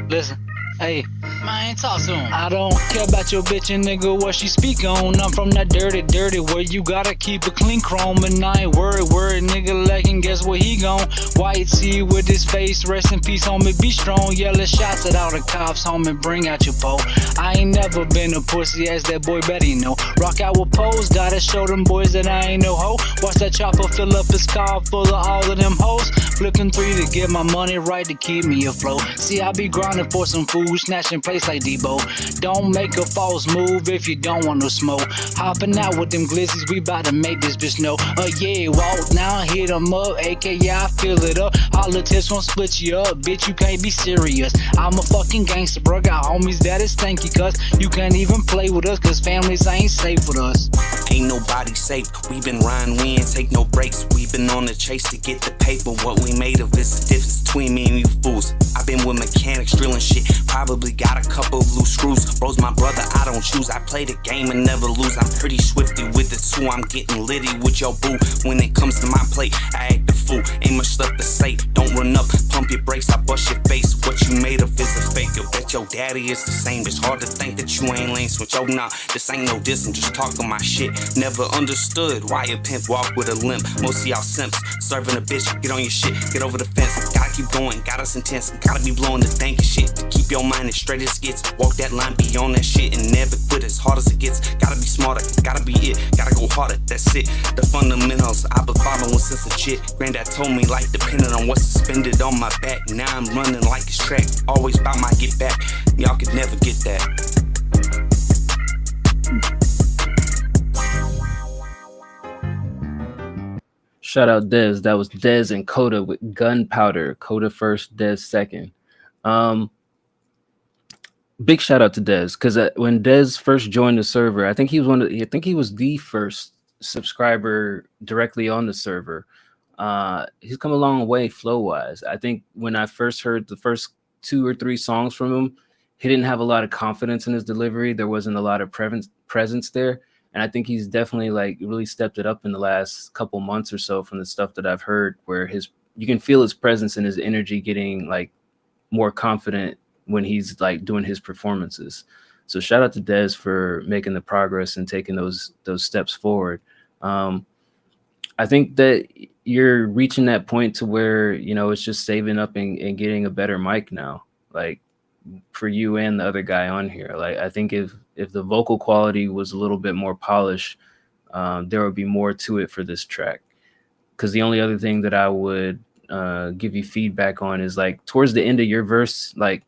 Listen. Hey, man, talk to him. I don't care about your bitch and nigga what she speak on. I'm from that dirty where you gotta keep it clean chrome. And I ain't worried, nigga lacking, guess where he gone? White tee with his face, rest in peace, homie, be strong. Yelling shots at all the cops, homie, bring out your pole. I ain't never been a pussy, as that boy Betty know. Rock out with pose, gotta show them boys that I ain't no hoe. Watch that chopper fill up his car full of all of them hoes. Flipping 3 to get my money right to keep me afloat. See, I be grinding for some food, snatching plates like Debo. Don't make a false move if you don't want no smoke. Hopping out with them glissies, we bout to make this bitch know. Yeah, walk now, hit them up, aka I fill it up. All the tips won't split you up, bitch, you can't be serious. I'm a fucking gangster, bro, got homies that is stanky, cuz you can't even play with us, cuz families ain't safe with us. Ain't nobody safe, we been riding, we ain't take no breaks. We been on the chase to get the paper, what we made of is the difference between me and you fools. I been with mechanics drilling shit, probably got a couple of loose screws. Bro's my brother, I don't choose, I play the game and never lose. I'm pretty swifty with it too, I'm getting litty with your boo. When it comes to my plate, I act the fool, ain't much left to say. Don't run up, pump your brakes, I bust your face. What you made of is a fake, yo, bet your daddy is the same. It's hard to think that you ain't lame switch, oh nah, this ain't no diss, I'm just talking my shit. Never understood why a pimp walk with a limp. Most of y'all simps, serving a bitch, get on your shit, get over the fence. Gotta keep going, got us intense, gotta be blowing the dank shit to keep Keep your mind as straight as gets. Walk that line beyond that shit and never quit as hard as it gets. Gotta be smarter, gotta be it, gotta go harder, that's it. The fundamentals I've been following since a shit. Granddad told me life depended on what's suspended on my back. Now I'm running like it's track, always about my get back. Y'all could never get that. Shout out Dez. That was Dez and Coda with Gunpowder. Coda first, Dez second. Big shout out to Dez, because when Dez first joined the server, I think he was the first subscriber directly on the server. He's come a long way flow wise. I think when I first heard the first 2 or 3 songs from him, he didn't have a lot of confidence in his delivery. There wasn't a lot of presence there. And I think he's definitely like really stepped it up in the last couple months or so from the stuff that I've heard, where you can feel his presence and his energy getting like more confident when he's like doing his performances. So shout out to Dez for making the progress and taking those steps forward. I think that you're reaching that point to where, you know, it's just saving up and getting a better mic now, like for you and the other guy on here. Like, I think if the vocal quality was a little bit more polished, there would be more to it for this track. Because the only other thing that I would give you feedback on is like towards the end of your verse, like,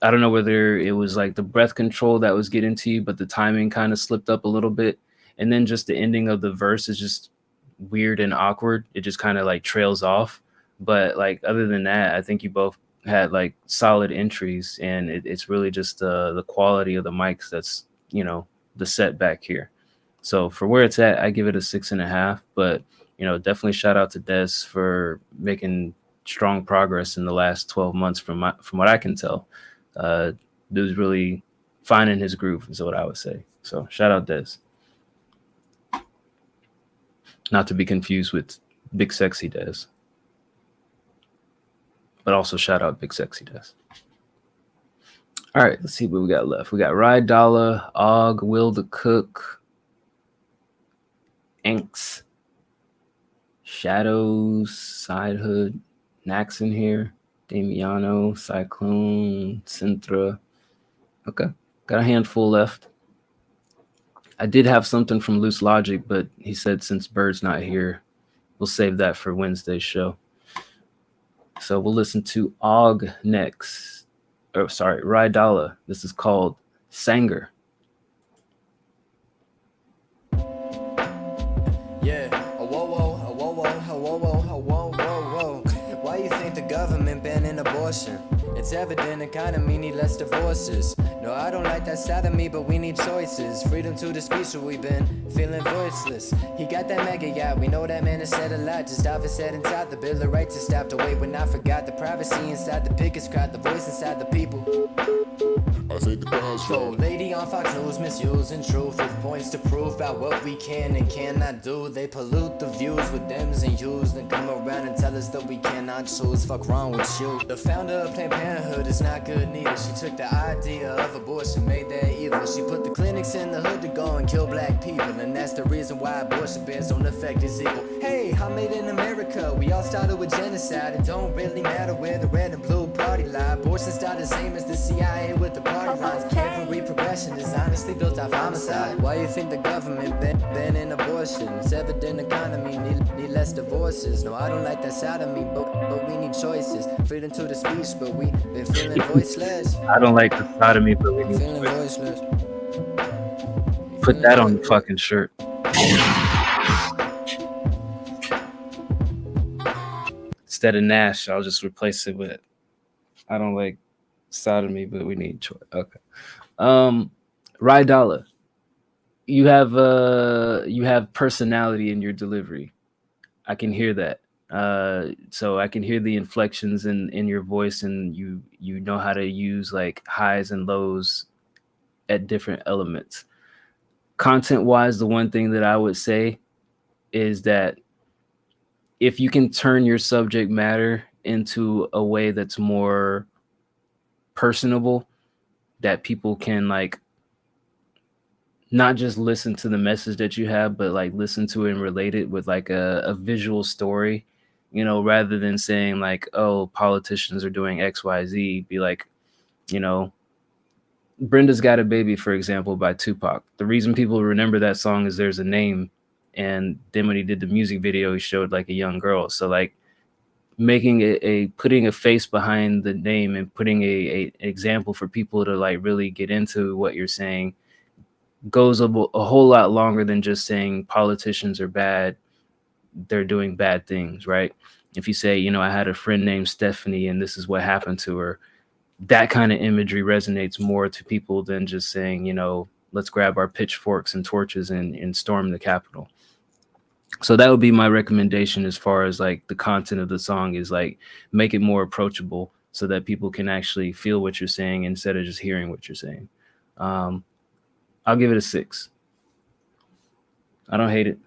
I don't know whether it was like the breath control that was getting to you, but the timing kind of slipped up a little bit. And then just the ending of the verse is just weird and awkward. It just kind of like trails off. But like, other than that, I think you both had like solid entries, and it's really just the quality of the mics that's, you know, the setback here. So for where it's at, I give it a 6.5. But, you know, definitely shout out to Des for making strong progress in the last 12 months from what I can tell. Dude's really finding his groove is what I would say. So shout out Des. Not to be confused with Big Sexy Des. But also shout out Big Sexy Des. All right, let's see what we got left. We got Ride Dollar, Og, Will the Cook, Anks, Shadows, Side Hood, Nax in here, Damiano, Cyclone, Sintra. Okay, got a handful left. I did have something from Loose Logic, but he said since Bird's not here, we'll save that for Wednesday's show. So we'll listen to Og next. Oh, sorry, Ride Dollar. This is called Sanger. Yeah, whoa. Why you think the government banning abortion? It's evident economy need less divorces. No, I don't like that side of me, but we need choices. Freedom to the speech, so we've been feeling voiceless. He got that mega yacht, we know that man has said a lot. Just off his head inside the Bill of Rights to stop the wait when I forgot the privacy inside the pickets crowd, the voice inside the people. I think the crowd's so lady on Fox News misusing truth with points to prove about what we can and cannot do. They pollute the views with thems and yous, then come around and tell us that we cannot choose. Fuck wrong with you. The founder of Planned Parenthood is not good neither. She took the idea of abortion, made that evil. She put the clinics in the hood to go and kill black people, and that's the reason why abortion bans don't affect his equal. Hey, I made in America. We all started with genocide. It don't really matter where the red and blue party lie. Abortion started the same as the CIA with the party lines. Every progression is honestly built off homicide. Why you think the government banning abortion? It's evident economy need less divorces. No, I don't like that side of me, but we need choices. Freedom to the speech, but we been feeling voiceless. I don't like the side of me, but we need feeling voiceless. Put that on the fucking shirt. Instead of Nash, I'll just replace it with I don't like side of me, but we need choice. Okay. Ride Dollar. You have personality in your delivery. I can hear that. So I can hear the inflections in your voice, and you know how to use like highs and lows at different elements. Content wise, the one thing that I would say is that if you can turn your subject matter into a way that's more personable, that people can like not just listen to the message that you have, but like listen to it and relate it with like a visual story, you know, rather than saying like, oh, politicians are doing XYZ, be like, You know, Brenda's Got a Baby, for example, by Tupac. The reason people remember that song is there's a name. And then when he did the music video, he showed like a young girl. So like making putting a face behind the name and putting a example for people to like really get into what you're saying goes a whole lot longer than just saying politicians are bad. They're doing bad things, right? If you say, you know, I had a friend named Stephanie and this is what happened to her, that kind of imagery resonates more to people than just saying, you know, let's grab our pitchforks and torches and storm the Capitol. So that would be my recommendation as far as like the content of the song is like make it more approachable so that people can actually feel what you're saying instead of just hearing what you're saying. I'll give it a 6. I don't hate it.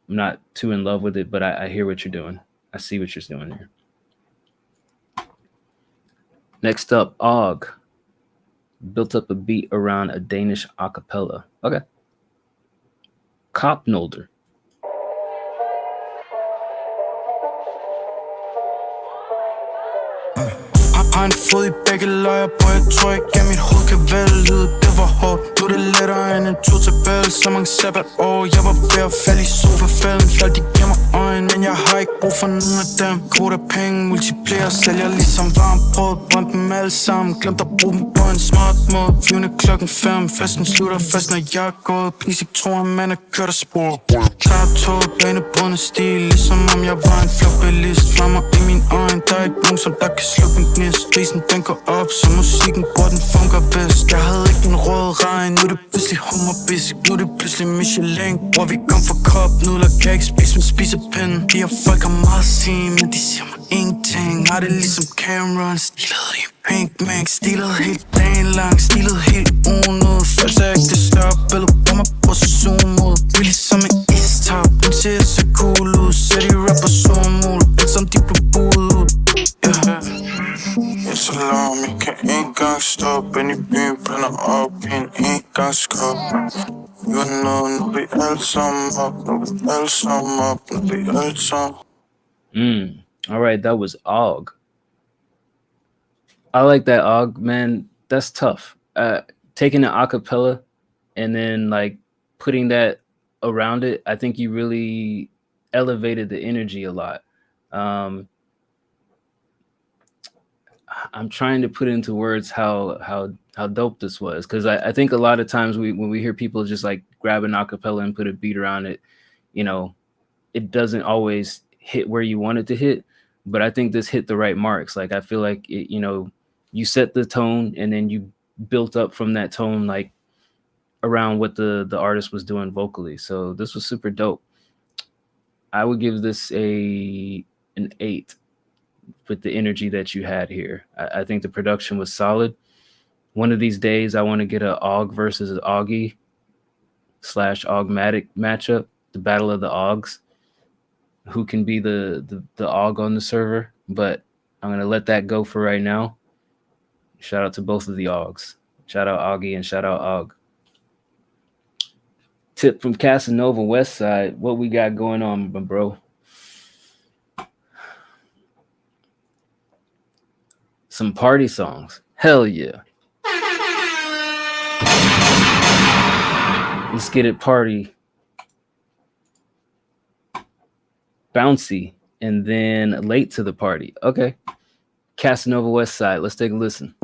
I'm not too in love with it, but I hear what you're doing. I see what you're doing here. Next up, Og. Built up a beat around a Danish acapella. Okay. Kopnolder. Har en fod i begge løjer, hvor jeg tror ikke, at mit hoved kan vælge lyd. Det var hårdt, nu er det lettere end en to-tabel. Så mange sabbatår, jeg var ved at falde i sofafælden. Faldt igennem øjen, men jeg har ikke brug for nogen af dem. Kort af penge, multiplier, sælger ligesom varmt brød. Brænd dem alle sammen, glemt at bruge dem på en smart måde. Flyvende klokken 5, festen slutter først når jeg er gået. Pnisik tror en mand er kørt af spor. Tager tog, banebrydende stil, ligesom om jeg var en flugtbilist. Flammer i min øjne, der er ikke nogen som der kan slukke en gnist. Prisen den går op, så musikken hvor den fungerer bedst. Jeg havde ikke en rød regn, nu er det pludselig hummerbisk. Nu er det pludselig Michelin, hvor vi kom for kop. Nudler kan ikke spise med spisepinde. De her folk har meget at sige, men de siger mig ingenting. Har det ligesom Cameron, stilet i pink mix. Stilet helt dagen lang, stilet helt unød. Følelse af ikke det større billede på mig på zoom ud. Vi ligesom en istap, den ser så cool ud. Ser de rapper zoom ud, lidt som de blev buet ud. Jeg er så larm, jeg kan ikke engang stoppe. Ind i byen brænder op i en engangskop. Vi var noget, nu vi alle sammen op. Nu vi alle sammen op, nu vi alle sammen. All right, that was Og. I like that, Og, man. That's tough. Taking an acapella and then like putting that around it, I think you really elevated the energy a lot. I'm trying to put into words how dope this was, because I think a lot of times when we hear people just like grab an acapella and put a beat around it, you know, it doesn't always hit where you want it to hit. But I think this hit the right marks. Like I feel like it, you know, you set the tone and then you built up from that tone, like around what the artist was doing vocally. So this was super dope. I would give this an 8 with the energy that you had here. I think the production was solid. One of these days, I want to get a Og versus Augie / Augmatic matchup, the battle of the Augs. Who can be the Og on the server? But I'm going to let that go for right now. Shout out to both of the Augs. Shout out Augie and shout out Og. Tip from Casanova Westside. What we got going on, bro? Some party songs. Hell yeah. Let's get it party. Bouncy. And then late to the party. Okay. Casanova Westside. Let's take a listen.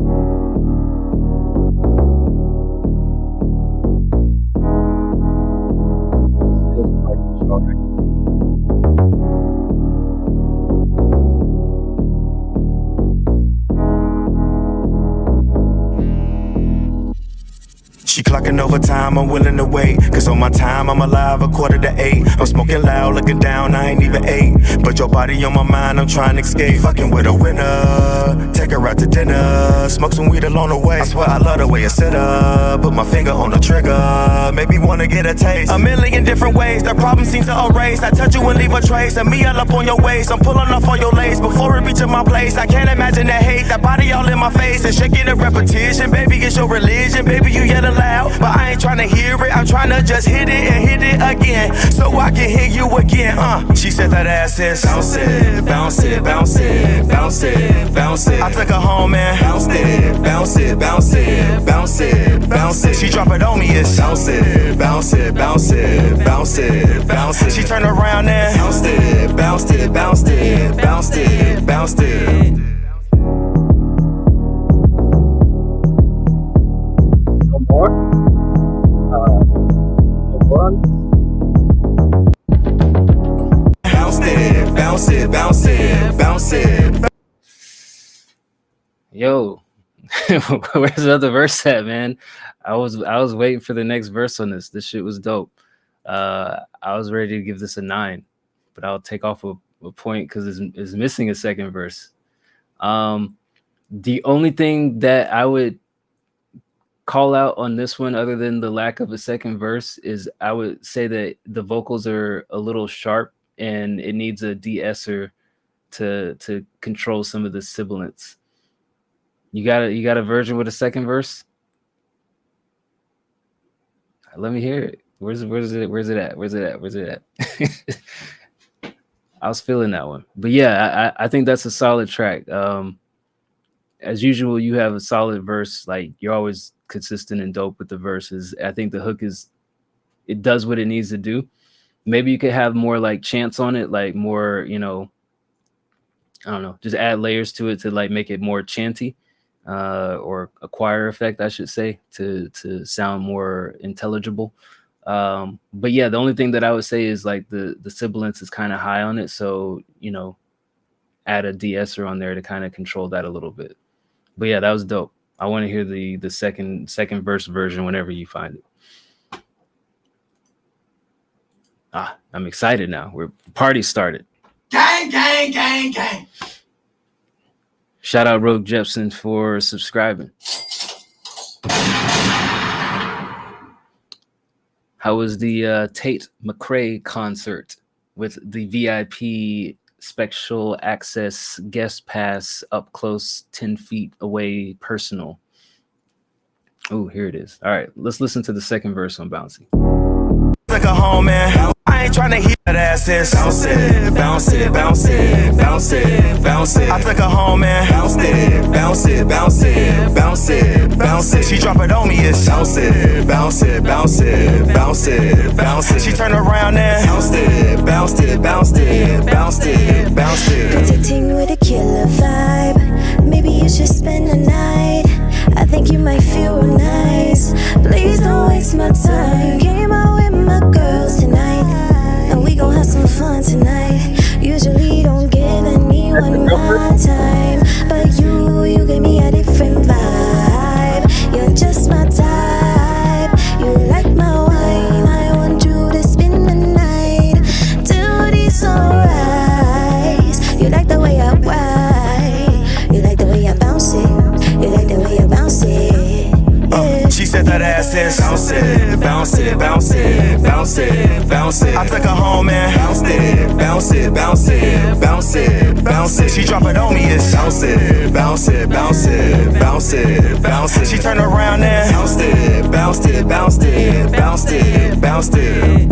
She clocking overtime, I'm willing to wait. Cause on my time, I'm alive, 7:45. I'm smoking loud, looking down, I ain't even 8. But your body on my mind, I'm trying to escape. Fucking with a winner, take her out to dinner. Smoke some weed along the way. I swear I love the way you sit up. Put my finger on the trigger, maybe wanna get a taste. A million different ways, that problem seems to erase. I touch you and leave a trace, and me all up on your waist. I'm pulling off on your lace before it reaches my place. I can't imagine that hate, that body all in my face. And shaking the repetition, baby, it's your religion. Baby, you yelling loud, but I ain't trying to hear it. I'm trying to just hit it and hit it again, so I can hear you again. She said that ass is bounce it, bounce it, bounce it, bounce it, bounce it. I took her home and bounced it, bounce it, it, bounce it, bounce it, bounce it. She drop it on me, it's bounce it, bounce it, bounce it, bounce it, bounce it. She turn around and bounced it, bounced it, bounced it, bounced it, bounced it. Bounce it, bounce it, bounce it. Yo, where's the other verse at, man? I was waiting for the next verse on this. This shit was dope. I was ready to give this a 9, but I'll take off a point because it's missing a second verse. The only thing that I would call out on this one, other than the lack of a second verse, is I would say that the vocals are a little sharp and it needs a de-esser to control some of the sibilance. You got a version with a second verse? Let me hear it. Where's it at? I was feeling that one. But yeah, I think that's a solid track. As usual, you have a solid verse. Like, you're always consistent and dope with the verses. I think the hook it does what it needs to do. Maybe you could have more like chants on it, like more, I don't know, just add layers to it to like make it more chanty, or a choir effect, I should say, to sound more intelligible. But yeah, the only thing that I would say is like the sibilance is kind of high on it. So, add a de-esser on there to kind of control that a little bit. But yeah, that was dope. I want to hear the second verse version whenever you find it. I'm excited now. Party started. Gang, gang, gang, gang. Shout out Rogue Jepson for subscribing. How was the Tate McRae concert with the VIP special access guest pass up close 10 feet away personal? Oh, here it is. All right, let's listen to the second verse on Bouncy. Like a home, man. I ain't tryna hear that ass is bounce it, bounce it, bounce it, bounce it, bounce it. I took her home, man. Bounce it, bounce it, bounce it, bounce it, bounce it. She drop it on me, it's bounce it, bounce it, bounce it, bounce it, bounce it. She turn around and bounced it, bounced it, bounced it, bounced it, bounced it. Pretty ting with a killer vibe. Maybe you should spend the night. I think you might feel real nice. Please don't waste my time. Came out with my girls tonight, and we gon' have some fun tonight. Usually don't give anyone my time, but you gave me a different vibe. You're just my type. You like my wine. I want you to spend the night till the sunrise. You like the way I whine. You like the way I bounce it. You like the way I bounce it. She said that ass is bounce it, bounce it, bounce it, bounce it, bounce it. I took her home and bounced it, bounce it, bounce it, bounce it, bounce it. She drop it on me, it's bounce it, bounce it, bounce it, bounce it, bounce it. She turn around and bounced it, bounced it, bounced it, bounced it, bounced it.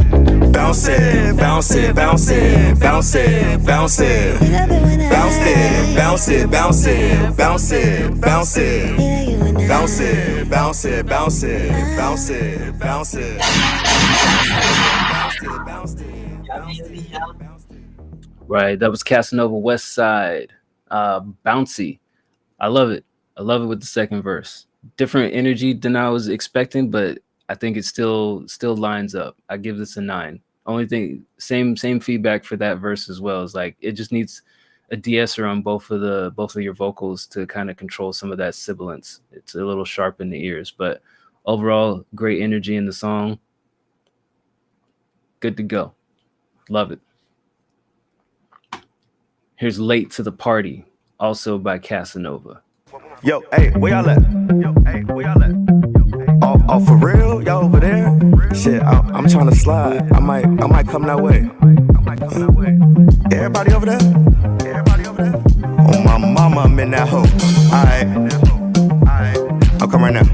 Bounce it, bounce it, bounce it, bounce it, bounce it. Bounce it, bounce it, bounce it, bounce it, bounce it. Bounce it, bounce it, bounce it, bounce it, bounce it. Right, that was Casanova West Side. Bouncy. I love it. I love it with the second verse. Different energy than I was expecting, but I think it still lines up. I give this a 9. Only thing, same feedback for that verse as well. Is like it just needs a de-esser on both of your vocals to kind of control some of that sibilance. It's a little sharp in the ears, but overall, great energy in the song. Good to go. Love it. Here's Late to the Party, also by Casanova. Yo, hey, where y'all at? Yo, hey, where y'all at? Oh, for real? Y'all over there? Shit, I'm trying to slide. I might come that way. Everybody over there? Everybody over there? Oh, my mama, I'm in that hoe. Alright. I'll come right now.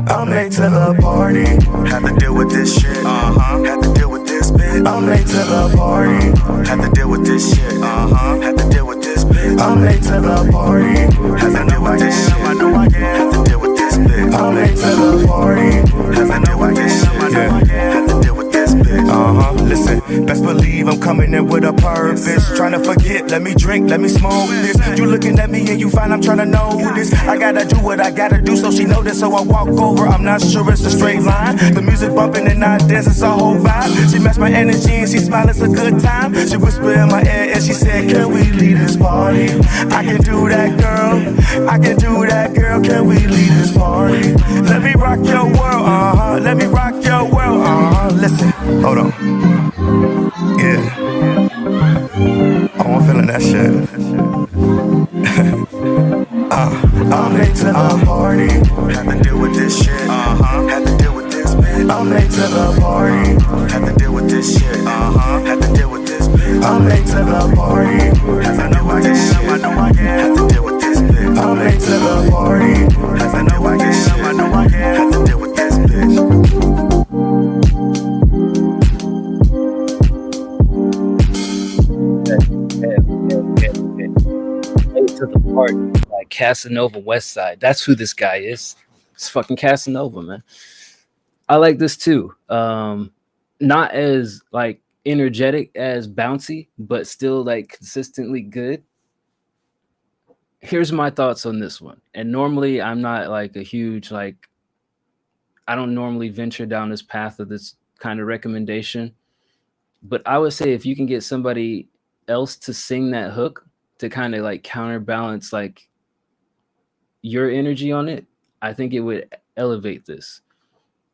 I'm late to the party. Had to deal with this shit. Had to deal with this bitch. I'm late to the party. Had to deal with this shit. Had to deal with this bitch. I'm late to the party. Had to deal with this shit. I know I can. coming in with a purpose. Trying to forget, let me drink, let me smoke this. You looking at me and you find I'm trying to know this. I gotta do what I gotta do so she know this. So I walk over, I'm not sure it's a straight line. The music bumping and I dance, it's a whole vibe. She matched my energy and she smiled, it's a good time. She whispered in my ear and she said, can we leave this party? I can do that, girl. I can do that, girl. Can we leave this party? Let me rock your world, uh-huh. Let me rock your world, uh-huh. Listen, hold on. Yeah. Oh, I'm feeling that shit. I'm late to the party. Have to deal with this shit. Have to deal with this bitch. I'm late to the party. Have to deal with this shit. Have to deal with this bitch. I'm late to the party. Have to deal with this shit. I know I can. Have to deal with this bitch. I'm late to the party. Have to deal with this shit. I know I can. Have to deal with this bitch. To the party, like Casanova West Side. That's who this guy is. It's fucking Casanova, man. I like this too. Not as like energetic as Bouncy, but still like consistently good. Here's my thoughts on this one. And normally I'm not like a huge like I don't normally venture down this path of this kind of recommendation. But I would say if you can get somebody else to sing that hook to kind of like counterbalance like your energy on it, I think it would elevate this.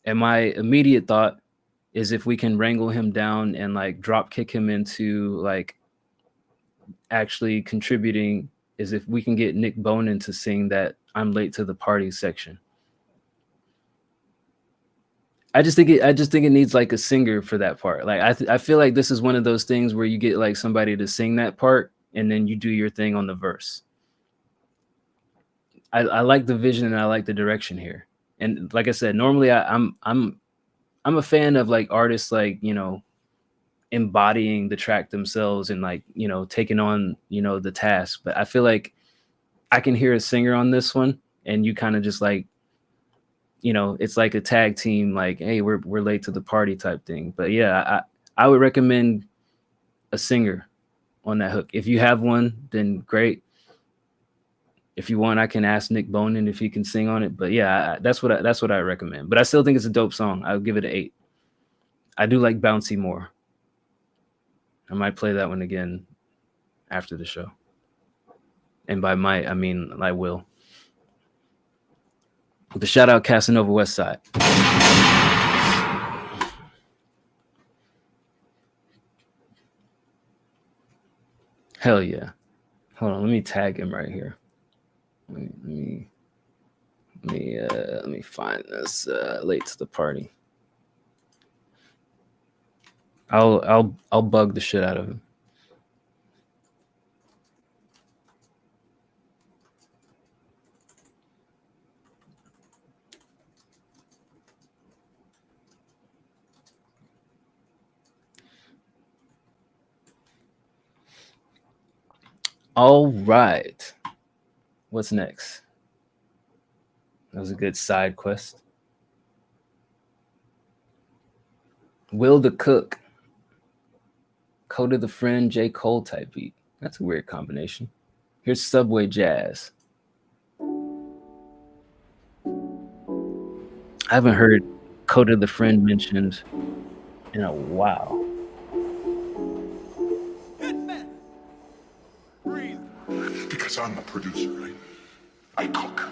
And my immediate thought is if we can wrangle him down and like drop kick him into like actually contributing, is if we can get Nick Bonin to sing that I'm late to the party section. I just think it needs like a singer for that part. Like I feel like this is one of those things where you get like somebody to sing that part and then you do your thing on the verse. I like the vision and I like the direction here. And like I said, normally I'm a fan of like artists like, you know, embodying the track themselves and like, you know, taking on, you know, the task. But I feel like I can hear a singer on this one and you kind of just like, you know, it's like a tag team, like, hey, we're late to the party type thing. But yeah, I would recommend a singer on that hook. If you have one, then great. If you want, I can ask Nick Bonin if he can sing on it. But yeah, that's what I recommend. But I still think it's a dope song. I'll give it an 8. I do like Bouncy more. I might play that one again after the show. And by might, I mean I will. The shout out Casanova West Side. Hell yeah. Hold on, let me tag him right here. Let me find this late to the party. I'll bug the shit out of him. All right. What's next? That was a good side quest. Will the Cook. Code of the Friend, J. Cole type beat. That's a weird combination. Here's Subway Jazz. I haven't heard Code of the Friend mentioned in a while. Because I'm the producer, right? I cook.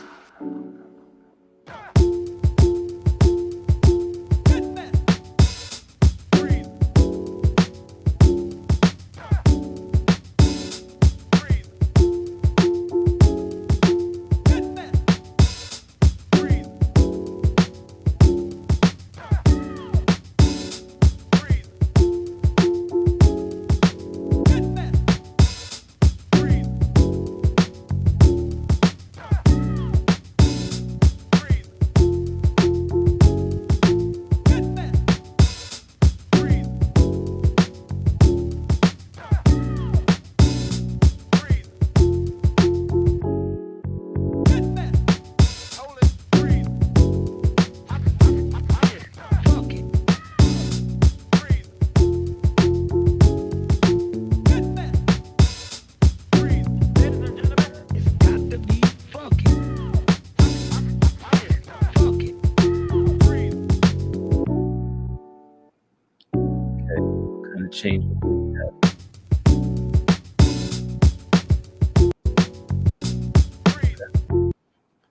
change.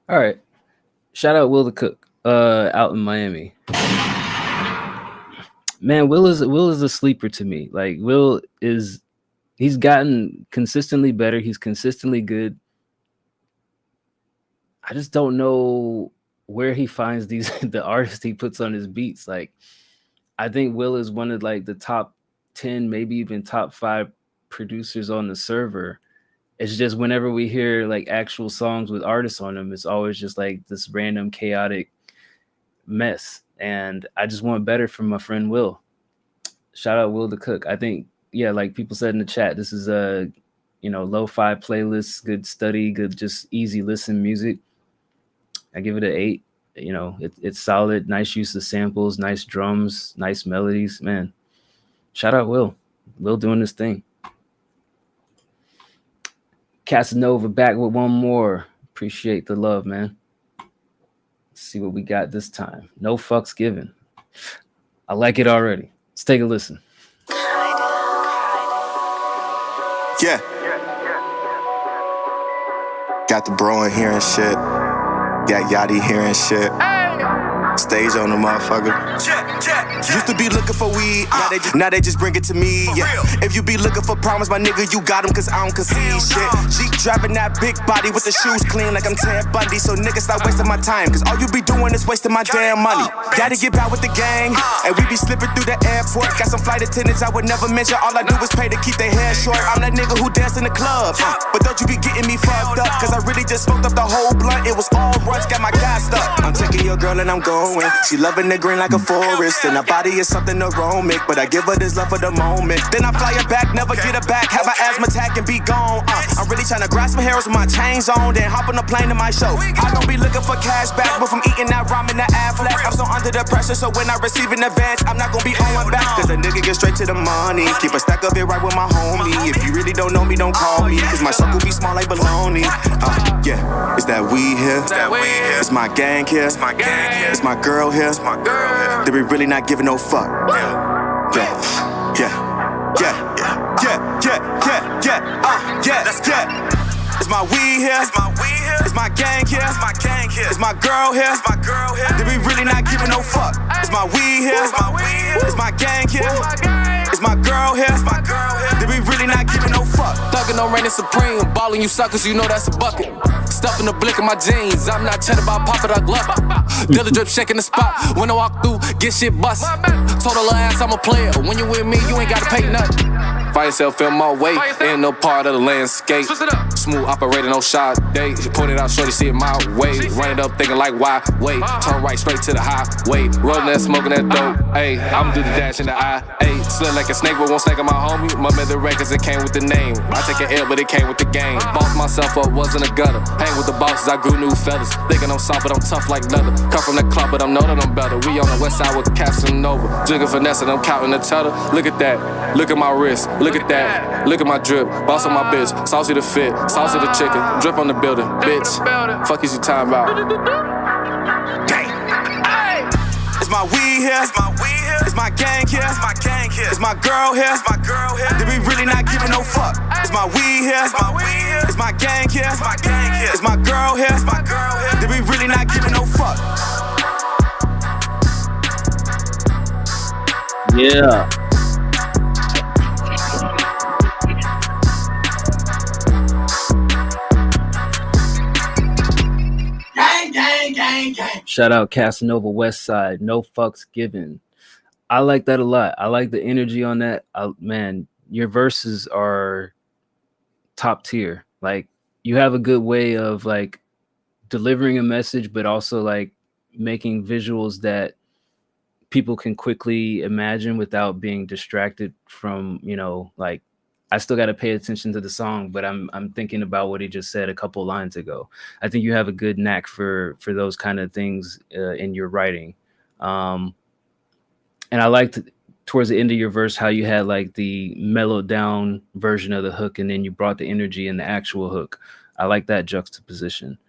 All right. Shout out Will the Cook, out in Miami. Man, Will is a sleeper to me. Like he's gotten consistently better. He's consistently good. I just don't know where he finds these the artists he puts on his beats. Like, I think Will is one of like the top 10, maybe even top 5 producers on the server. It's just whenever we hear like actual songs with artists on them, it's always just like this random chaotic mess. And I just want better from my friend Will. Shout out Will the Cook. I think, yeah, like people said in the chat, this is a, lo-fi playlist, good study, good, just easy listen music. I give it an 8. It's solid, nice use of samples, nice drums, nice melodies. Man, shout out Will doing this thing. Casanova back with one more. Appreciate the love, man. Let's see what we got this time. No fucks given. I like it already. Let's take a listen. Yeah. Got the bro in here and shit. Got Yachty here and shit. Stage on the motherfucker. Used to be looking for weed, now they just bring it to me. Yeah. If you be looking for problems, my nigga, you got them, cause I don't concede shit. Jeep driving that big body with the shoes clean like I'm Ted Bundy. So niggas stop wasting my time, cause all you be doing is wasting my damn money. Gotta get back with the gang, and we be slipping through the airport. Got some flight attendants I would never mention, all I do is pay to keep their hair short. I'm that nigga who dance in the club, but don't you be getting me fucked up, cause I really just smoked up the whole blunt. It was all runs, got my gas stuck. I'm taking your girl and I'm going. She loving the green like a forest, and her body is something aromatic, but I give her this love for the moment. Then I fly her back, never get her back, have an asthma attack and be gone. I'm really trying to grasp my hairs with my chains on, then hop on the plane to my show. I don't be looking for cash back, but from eating that ramen, that Affleck, I'm so under the pressure, so when I receive an advance, I'm not gonna be owing back, cause a nigga get straight to the money. Keep a stack of it right with my homie. If you really don't know me, don't call me, cause my circle be small like baloney. Yeah, it's that weed here, it's my gang here, it's my girl here, that we really not giving no fuck. It's my weed here, it's my gang here, it's my girl here, that we really not giving no fuck. It's my weed here, it's my gang here, it's my girl here, that we really not giving no fuck. Thuggin' on reigning supreme, ballin' you suckers, you know that's a bucket. Stuffing the blick in my jeans, I'm not chatting about Papa Dog Luck. Dilla drip shaking the spot, when I walk through, get shit bust. Told her little ass I'm a player, when you with me, you ain't gotta pay nothing. Find yourself in my way, ain't no part of the landscape. Smooth operator, no shot day. She point it out, shorty, see it my way. Run it up, thinking like why? Wait, turn right straight to the highway. Rolling that, smoking that dope. Ayy, I'm do the dash in the eye. Ayy, slip like a snake, but won't snake on my homie. My mother records, it came with the name. I take an L, but it came with the game. Boss myself up, wasn't a gutter. Hang with the bosses, I grew new feathers. Thinking I'm soft, but I'm tough like leather. Come from the club, but I know that I'm better. We on the west side with Casanova. Drinking finesse and I'm counting the cheddar. Look at that, look at my wrist. Look at that, look at my drip. Boss on my bitch, saucy the fit, saucy the chicken. Drip on the building, bitch. Fuck is you talking about? It's my weed here, it's my gang here, it's my girl here, that we really not giving no fuck. It's my weed here, it's my gang here, it's my girl here, that we really not giving no fuck. Yeah. Shout out Casanova West Side, no fucks given. I like that a lot. I like the energy on that. Man, your verses are top tier. Like, you have a good way of like delivering a message, but also like making visuals that people can quickly imagine without being distracted from, like, I still got to pay attention to the song, but I'm thinking about what he just said a couple lines ago. I think you have a good knack for those kind of things in your writing. And I liked towards the end of your verse how you had like the mellowed down version of the hook, and then you brought the energy in the actual hook. I like that juxtaposition.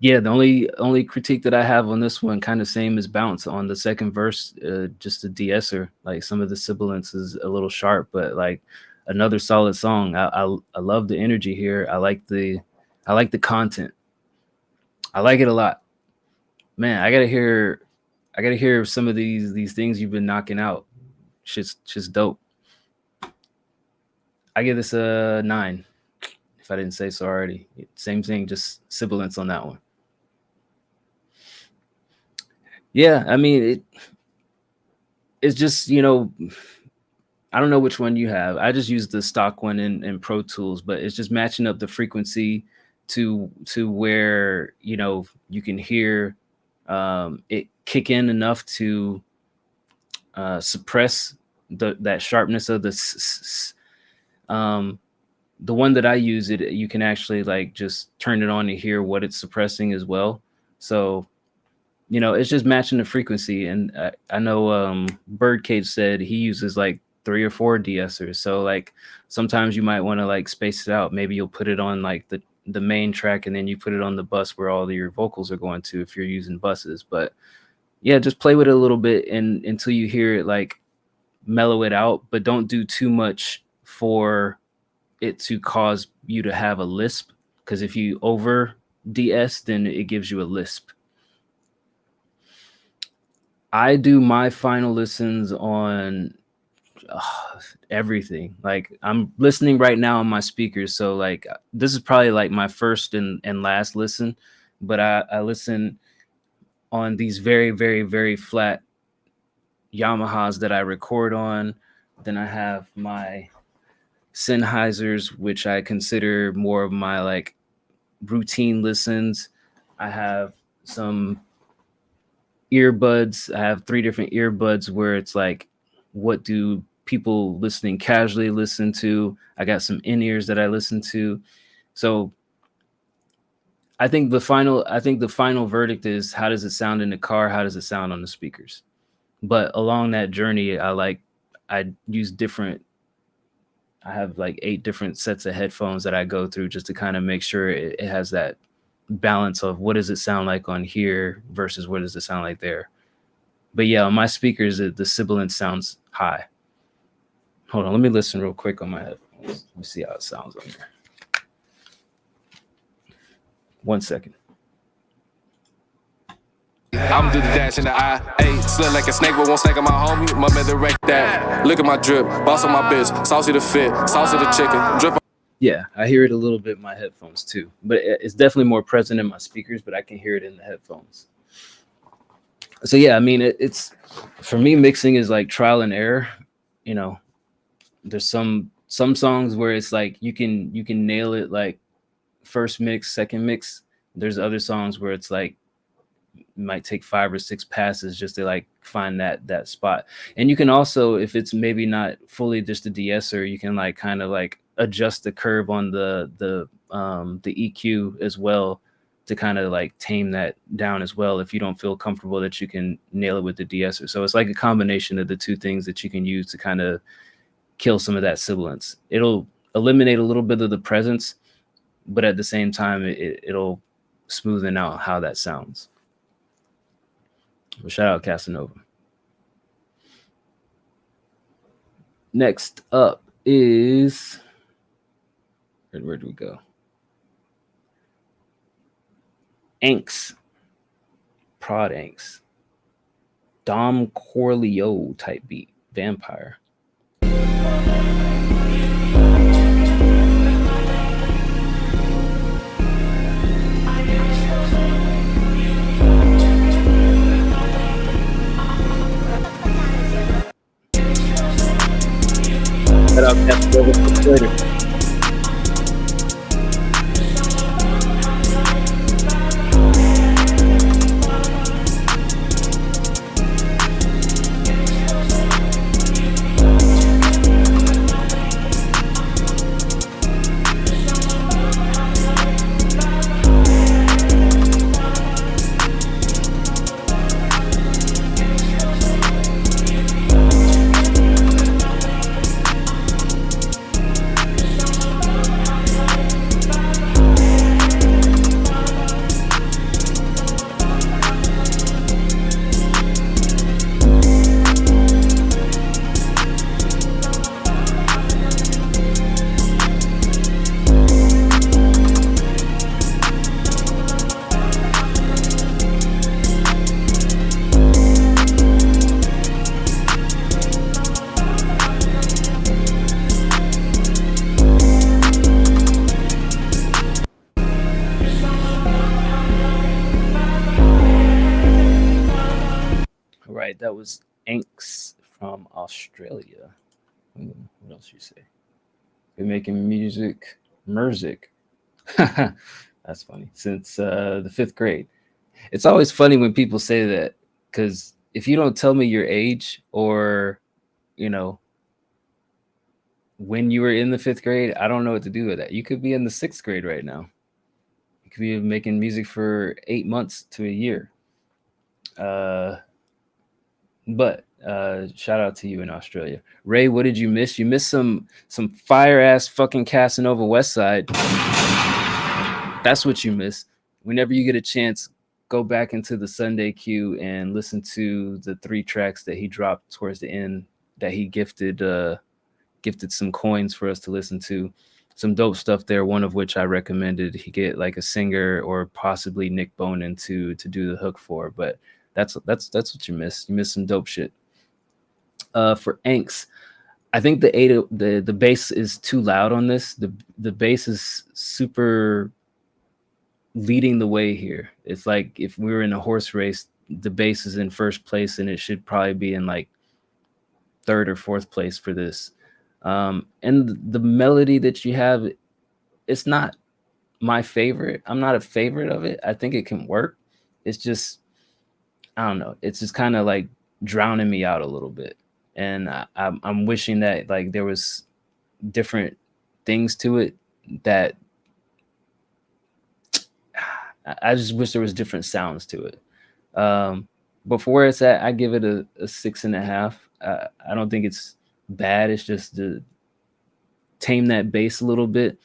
Yeah, the only critique that I have on this one, kind of same as Bounce on the second verse, just the de-esser. Like some of the sibilance is a little sharp, but like another solid song. I love the energy here. I like the content. I like it a lot. Man, I gotta hear some of these things you've been knocking out. Shit's dope. I give this a 9. If I didn't say so already. Same thing, just sibilance on that one. Yeah, I mean it's just, you know, I don't know which one you have. I just use the stock one in Pro Tools, but it's just matching up the frequency to where, you know, you can hear it kick in enough to suppress that sharpness of the one that I use, it you can actually like just turn it on to hear what it's suppressing as well. So, you know, it's just matching the frequency. And I know Birdcage said he uses like 3 or 4 de-essers. So like sometimes you might want to like space it out. Maybe you'll put it on like the main track and then you put it on the bus where all your vocals are going to if you're using buses. But yeah, just play with it a little bit and until you hear it like mellow it out, but don't do too much for it to cause you to have a lisp, because if you over DS, then it gives you a lisp. I do my final listens on everything. Like I'm listening right now on my speakers, so like this is probably like my first and last listen, but I listen on these very, very, very flat Yamahas that I record on. Then I have my Sennheisers, which I consider more of my like routine listens. I have some earbuds. I have 3 different earbuds where it's like, what do people listening casually listen to? I got some in-ears that I listen to. So I think the final verdict is, how does it sound in the car? How does it sound on the speakers? But along that journey, I use different. I have like 8 different sets of headphones that I go through just to kind of make sure it has that balance of what does it sound like on here versus what does it sound like there. But yeah, on my speakers, the sibilance sounds high. Hold on, let me listen real quick on my headphones. Let me see how it sounds on here. 1 second. I'ma do the dash in the eye. Ayy, slip like a snake, but won't snake on my homie. My mother wreck that. Look at my drip, boss on my bitch, saucy the fit, saucy the chicken, drip. Yeah, I hear it a little bit in my headphones too, but it's definitely more present in my speakers, but I can hear it in the headphones. So yeah, I mean, it's for me, mixing is like trial and error. You know, there's some songs where it's like you can nail it like first mix, second mix. There's other songs where it's like it might take 5 or 6 passes just to like find that spot. And you can also, if it's maybe not fully just a de-esser, you can like kind of like adjust the curve on the EQ as well to kind of like tame that down as well if you don't feel comfortable that you can nail it with the de-esser. So it's like a combination of the 2 things that you can use to kind of kill some of that sibilance. It'll eliminate a little bit of the presence, but at the same time, it'll smoothen out how that sounds. Well, shout out Casanova. Next up is, where do we go? Anks. Prod Anks. Dom Corleo type beat. Vampire. Shout out Casanova later. right, that was Inks from Australia. What else you say? Been making music. That's funny. Since the fifth grade. It's always funny when people say that because if you don't tell me your age or, you know, when you were in the fifth grade, I don't know what to do with that. You could be in the sixth grade right now. You could be making music for 8 months to a year. Uh, but shout out to you in Australia. Ray, what did you miss? You missed some fire ass fucking Casanova West Side. That's what you miss. Whenever you get a chance, go back into the Sunday queue and listen to the 3 tracks that he dropped towards the end that he gifted some coins for us to listen to. Some dope stuff there, one of which I recommended he get like a singer or possibly Nick Bonin to do the hook for. But that's what you miss. You miss some dope shit. For Anks, I think the bass is too loud on this. The bass is super leading the way here. It's like if we were in a horse race, the bass is in first place and it should probably be in like third or fourth place for this. And the melody that you have, it's not my favorite. I'm not a favorite of it. I think it can work. It's just, I don't know. It's just kind of like drowning me out a little bit. And I'm wishing that like there was different things to it that I just wish there was different sounds to it. But for where it's at, I give it a 6.5. I don't think it's bad. It's just to tame that bass a little bit.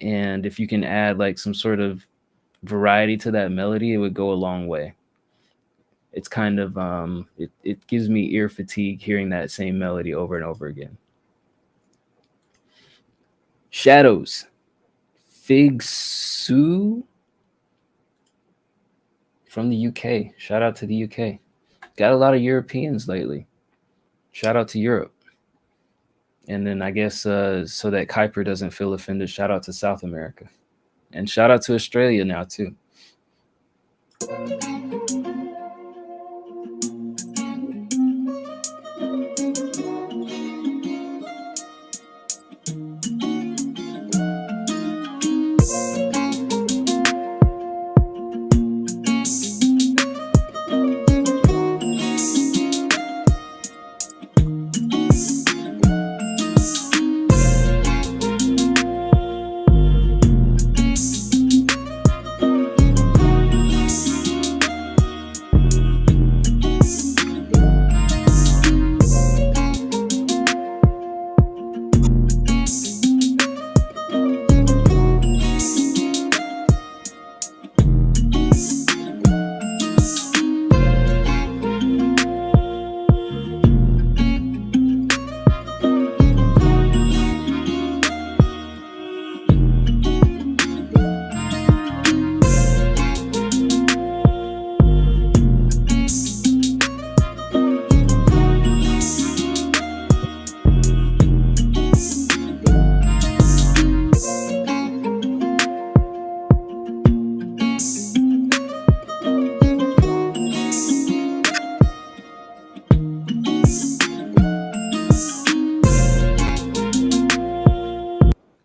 And if you can add like some sort of variety to that melody, it would go a long way. It's kind of it gives me ear fatigue hearing that same melody over and over again. Shadows. Fig Sue from the UK. Shout out to the UK. Got a lot of Europeans lately. Shout out to Europe. And then I guess so that Kuiper doesn't feel offended, shout out to South America. And shout out to Australia now too.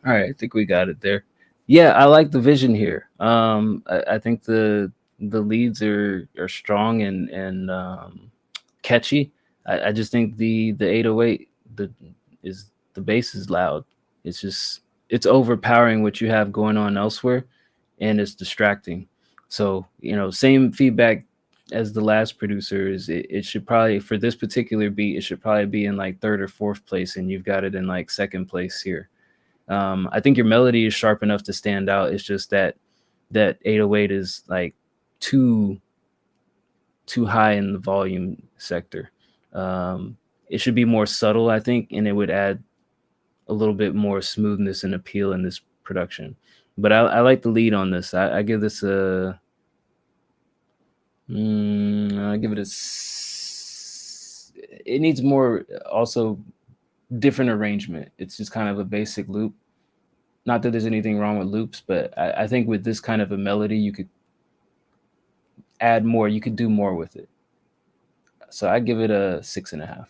All right, I think we got it there. Yeah, I like the vision here. I think the leads are strong and catchy. I just think the 808 the bass is loud. It's just it's overpowering what you have going on elsewhere, and it's distracting. So same feedback as the last producer is it should probably for this particular beat it should probably be in like third or fourth place, and you've got it in like second place here. I think your melody is sharp enough to stand out. It's just that 808 is like too high in the volume sector. It should be more subtle, I think, and it would add a little bit more smoothness and appeal in this production. But I like the lead on this. I give this I give it it needs more also different arrangement. It's just kind of a basic loop. Not that there's anything wrong with loops, but I think with this kind of a melody, you could add more. You could do more with it. So I give it a 6.5.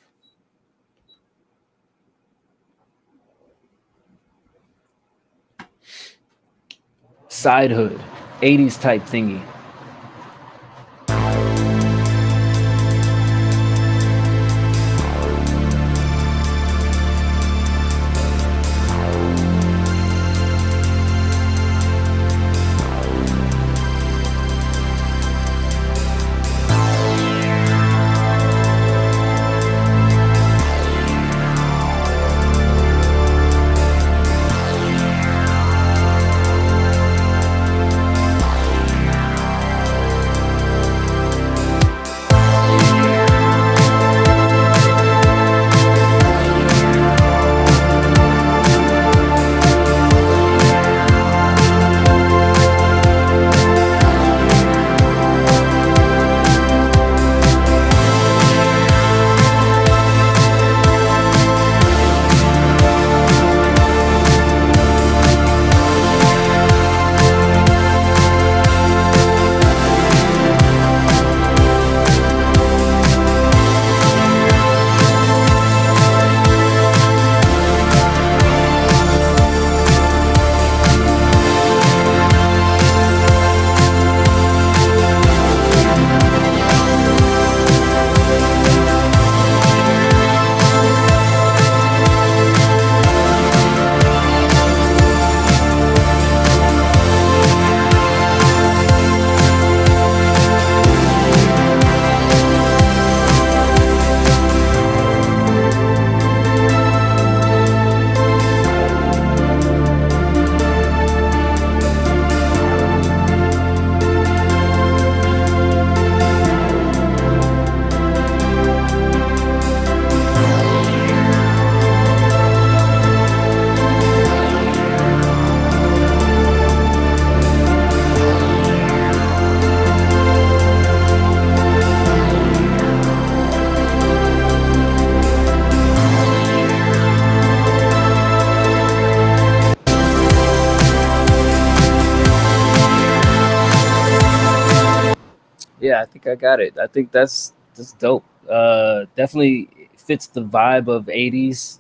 Side hood, 80s type thingy. Yeah, I think I got it. I think that's dope. Definitely fits the vibe of 80s,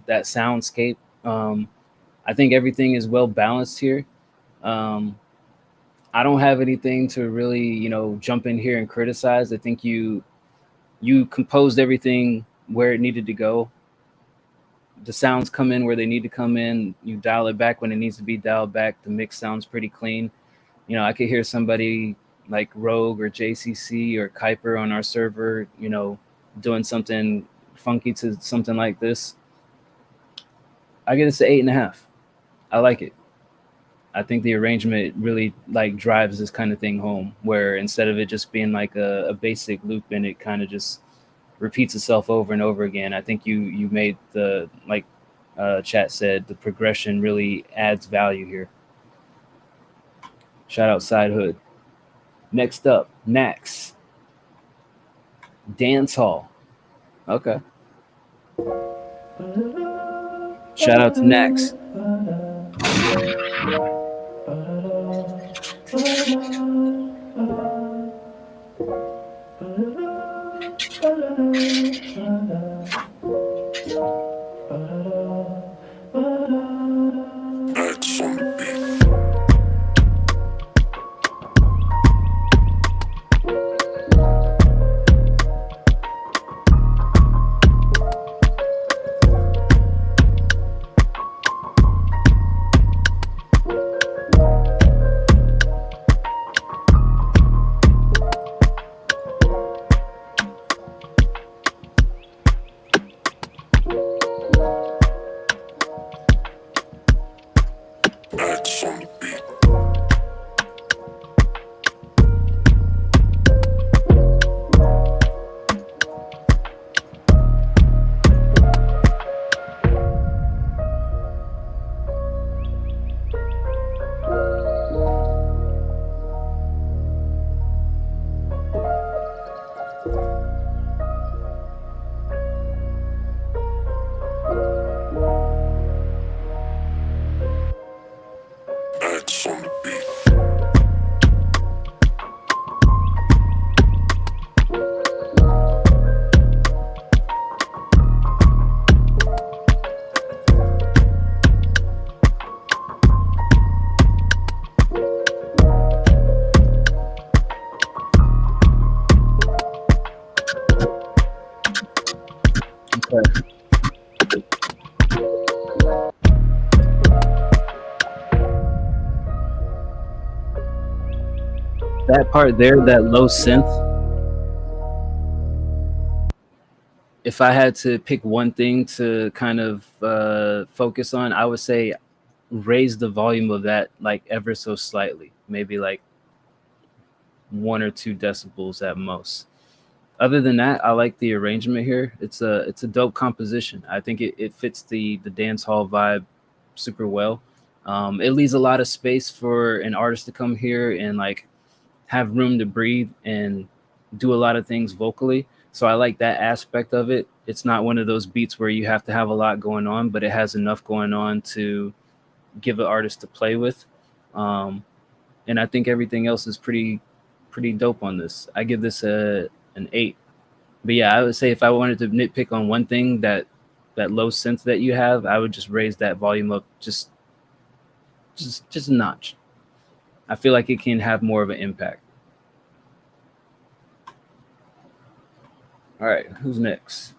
that soundscape. I think everything is well balanced here. Um, I don't have anything to really, jump in here and criticize. I think you composed everything where it needed to go. The sounds come in where they need to come in. You dial it back when it needs to be dialed back. The mix sounds pretty clean. I could hear somebody like Rogue or JCC or Kuiper on our server, doing something funky to something like this. I get it to 8.5. I like it. I think the arrangement really like drives this kind of thing home, where instead of it just being like a basic loop and it kind of just repeats itself over and over again. I think you made the, like chat said, the progression really adds value here. Shout out Side Hood. Next up, Nax. Dance Hall. Okay. Shout out to Nax. That part there, that low synth. If I had to pick one thing to kind of focus on, I would say raise the volume of that like ever so slightly, maybe like 1 or 2 decibels at most. Other than that, I like the arrangement here. It's a dope composition. I think it fits the dance hall vibe super well. It leaves a lot of space for an artist to come here and like have room to breathe and do a lot of things vocally. So I like that aspect of it. It's not one of those beats where you have to have a lot going on, but it has enough going on to give an artist to play with. And I think everything else is pretty dope on this. I give this an 8. But yeah, I would say if I wanted to nitpick on one thing, that low synth that you have, I would just raise that volume up just a notch. I feel like it can have more of an impact. All right, who's next?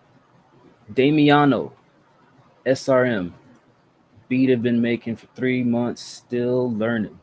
Damiano, SRM. Beat have been making for 3 months, still learning.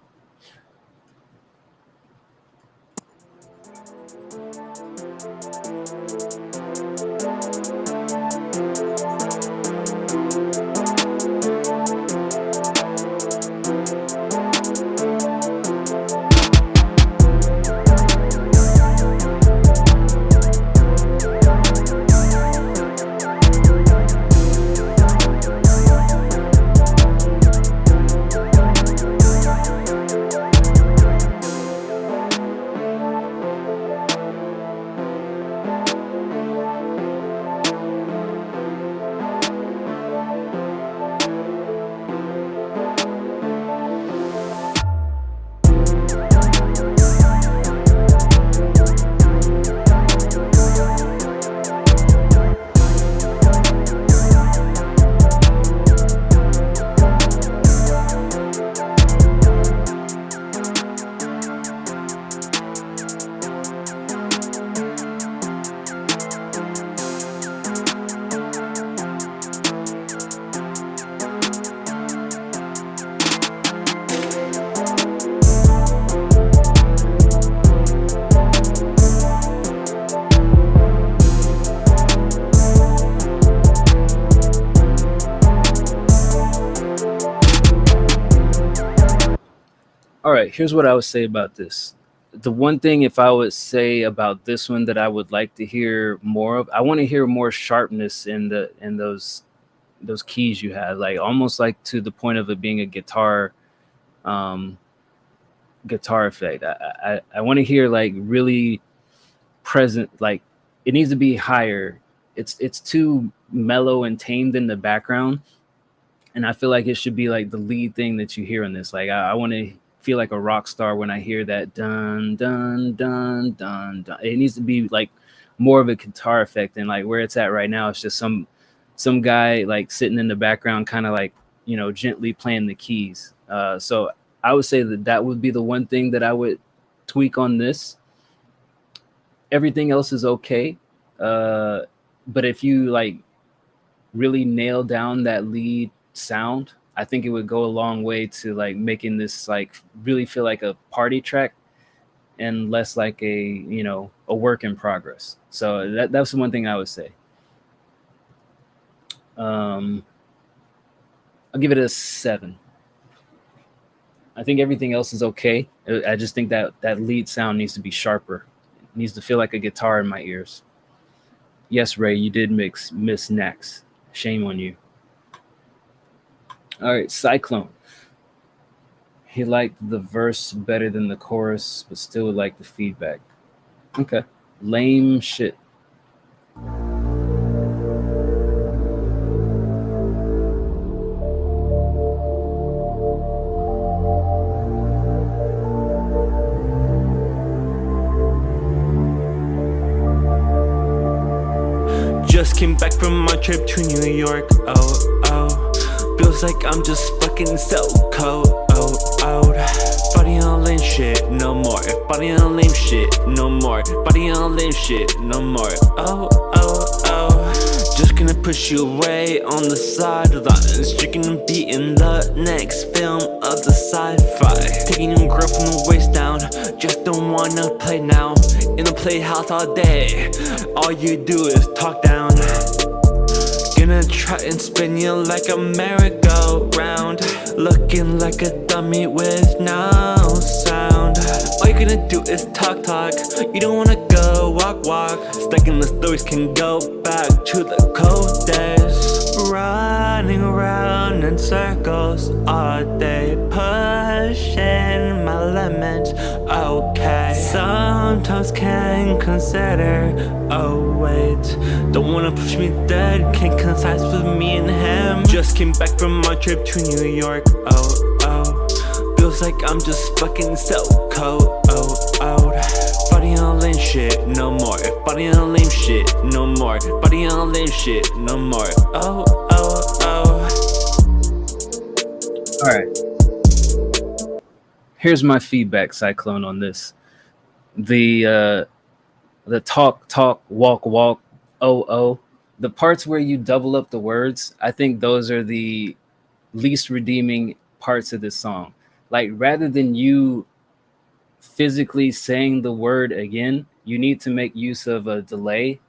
All right, here's what I would say about this. The one thing, if I would say about this one that I would like to hear more of, I want to hear more sharpness in those keys you have, like almost like to the point of it being a um, guitar effect. I want to hear like really present, like it needs to be higher. It's too mellow and tamed in the background, and I feel like it should be like the lead thing that you hear in this. Like I want to feel like a rock star when I hear that dun dun dun dun dun. It needs to be like more of a guitar effect, and like where it's at right now, it's just some guy like sitting in the background, kind of like, you know, gently playing the keys. So I would say that would be the one thing that I would tweak on this. Everything else is okay, but if you like really nail down that lead sound, I think it would go a long way to like making this like really feel like a party track and less like a, you know, a work in progress. So that's the one thing I would say. I'll give it a 7. I think everything else is okay. I just think that lead sound needs to be sharper. It needs to feel like a guitar in my ears. Yes, Ray, you did miss Nax. Shame on you. All right, Cyclone. He liked the verse better than the chorus, but still would like the feedback. Okay. Lame shit. Just came back from my trip to New York, oh, oh. Feels like I'm just fucking so cold, oh, oh. Body on lame shit, no more. Body on lame shit, no more. Body on lame shit, no more, oh, oh, oh. Just gonna push you away on the sidelines. You're gonna be in the next film of the sci-fi. Taking your girl from the waist down, just don't wanna play now. In the playhouse all day, all you do is talk down. Gonna try and spin you like a merry-go-round, looking like a dummy with no sound. All you're gonna do is talk. You don't wanna go walk. Stuck in the stories, can go back to the cold days. Running around in circles all day, pushing my limits. Okay, sometimes can consider. Oh wait, don't wanna push me dead. Can't concise with me and him. Just came back from my trip to New York. Oh, feels like I'm just fucking so cold. Body on lame shit, no more. Body on lame shit, no more. Body on lame shit, no more. Oh. All right. Here's my feedback, Cyclone, on this. The talk, walk, oh. The parts where you double up the words, I think those are the least redeeming parts of this song. Like, rather than you physically saying the word again, you need to make use of a delay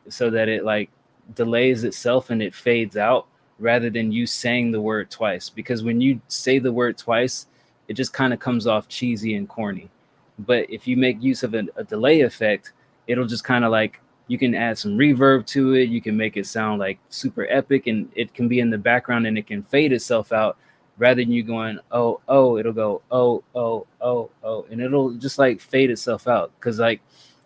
so that it like delays itself and it fades out, rather than you saying the word twice. Because when you say the word twice, it just kind of comes off cheesy and corny. But if you make use of a delay effect, it'll just kind of like, you can add some reverb to it, you can make it sound like super epic, and it can be in the background and it can fade itself out. Rather than you going, oh, it'll go, oh, and it'll just like fade itself out. Because like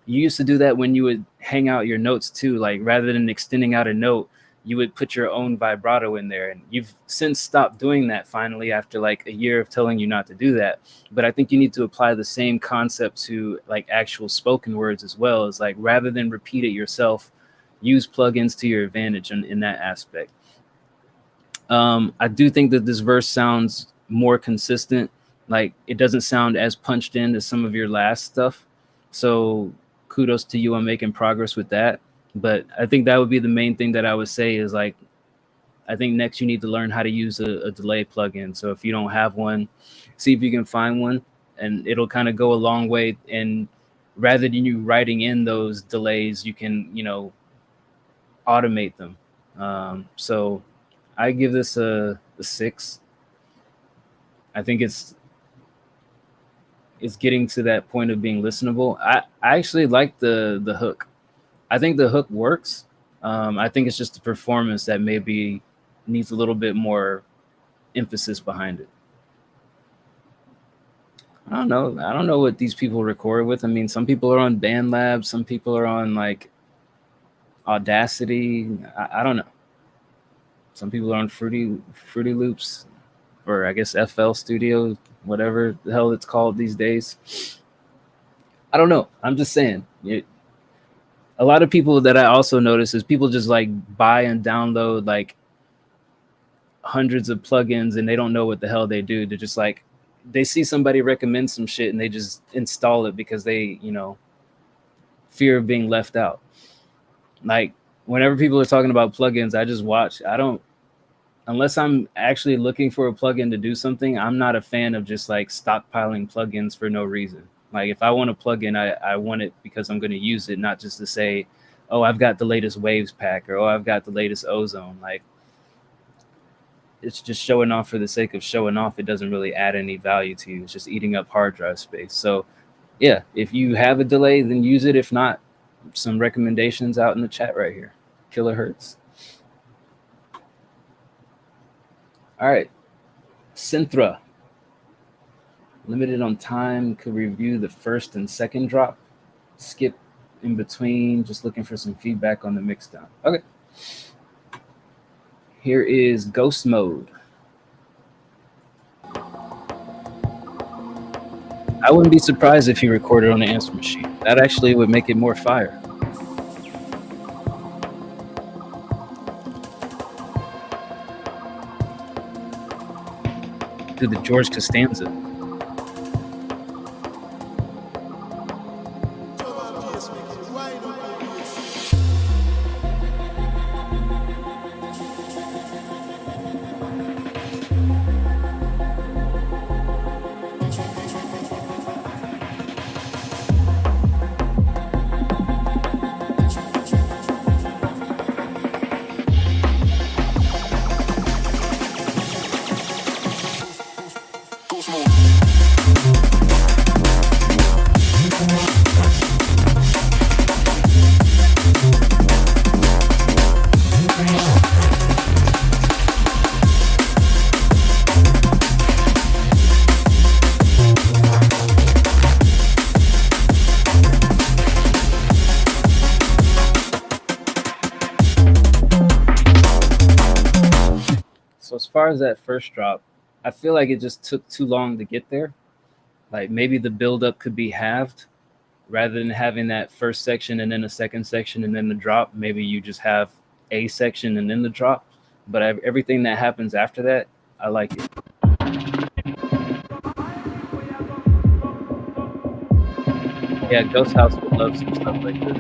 you used to do that when you would hang out your notes too. Like, rather than extending out a note, you would put your own vibrato in there. And you've since stopped doing that finally, after like a year of telling you not to do that. But I think you need to apply the same concept to like actual spoken words as well. It's like, rather than repeat it yourself, use plugins to your advantage in that aspect. I do think that this verse sounds more consistent. Like, it doesn't sound as punched in as some of your last stuff. So kudos to you on making progress with that. But I think that would be the main thing that I would say is like, I think next you need to learn how to use a delay plugin. So if you don't have one, see if you can find one, and it'll kind of go a long way. And rather than you writing in those delays, you can, automate them. So I give this a 6. I think it's getting to that point of being listenable. I actually like the hook. I think the hook works. I think it's just the performance that maybe needs a little bit more emphasis behind it. I don't know what these people record with. I mean, some people are on BandLab, some people are on like Audacity. I don't know. Some people are on Fruity Loops, or I guess FL Studio, whatever the hell it's called these days. I don't know. I'm just saying. A lot of people that I also notice is people just like buy and download like hundreds of plugins, and they don't know what the hell they do. They're just like, they see somebody recommend some shit and they just install it because they, fear of being left out. Like, whenever people are talking about plugins, I just watch. Unless I'm actually looking for a plugin to do something, I'm not a fan of just like stockpiling plugins for no reason. Like, if I want a plugin, I want it because I'm going to use it, not just to say, oh, I've got the latest Waves pack, or oh, I've got the latest Ozone. Like, it's just showing off for the sake of showing off. It doesn't really add any value to you. It's just eating up hard drive space. So yeah, if you have a delay, then use it. If not, some recommendations out in the chat right here. Kilohertz. All right, Synthra. Limited on time, could review the first and second drop. Skip in between, just looking for some feedback on the mixdown. Okay. Here is Ghost Mode. I wouldn't be surprised if he recorded on the answer machine. That actually would make it more fire. Do the George Costanza. far as that first drop, I feel like it just took too long to get there. Like maybe the buildup could be halved rather than having that first section and then the second section and then the drop. Maybe you just have a section and then the drop. But everything that happens after that, I like it. Yeah, Ghost House would love some stuff like this.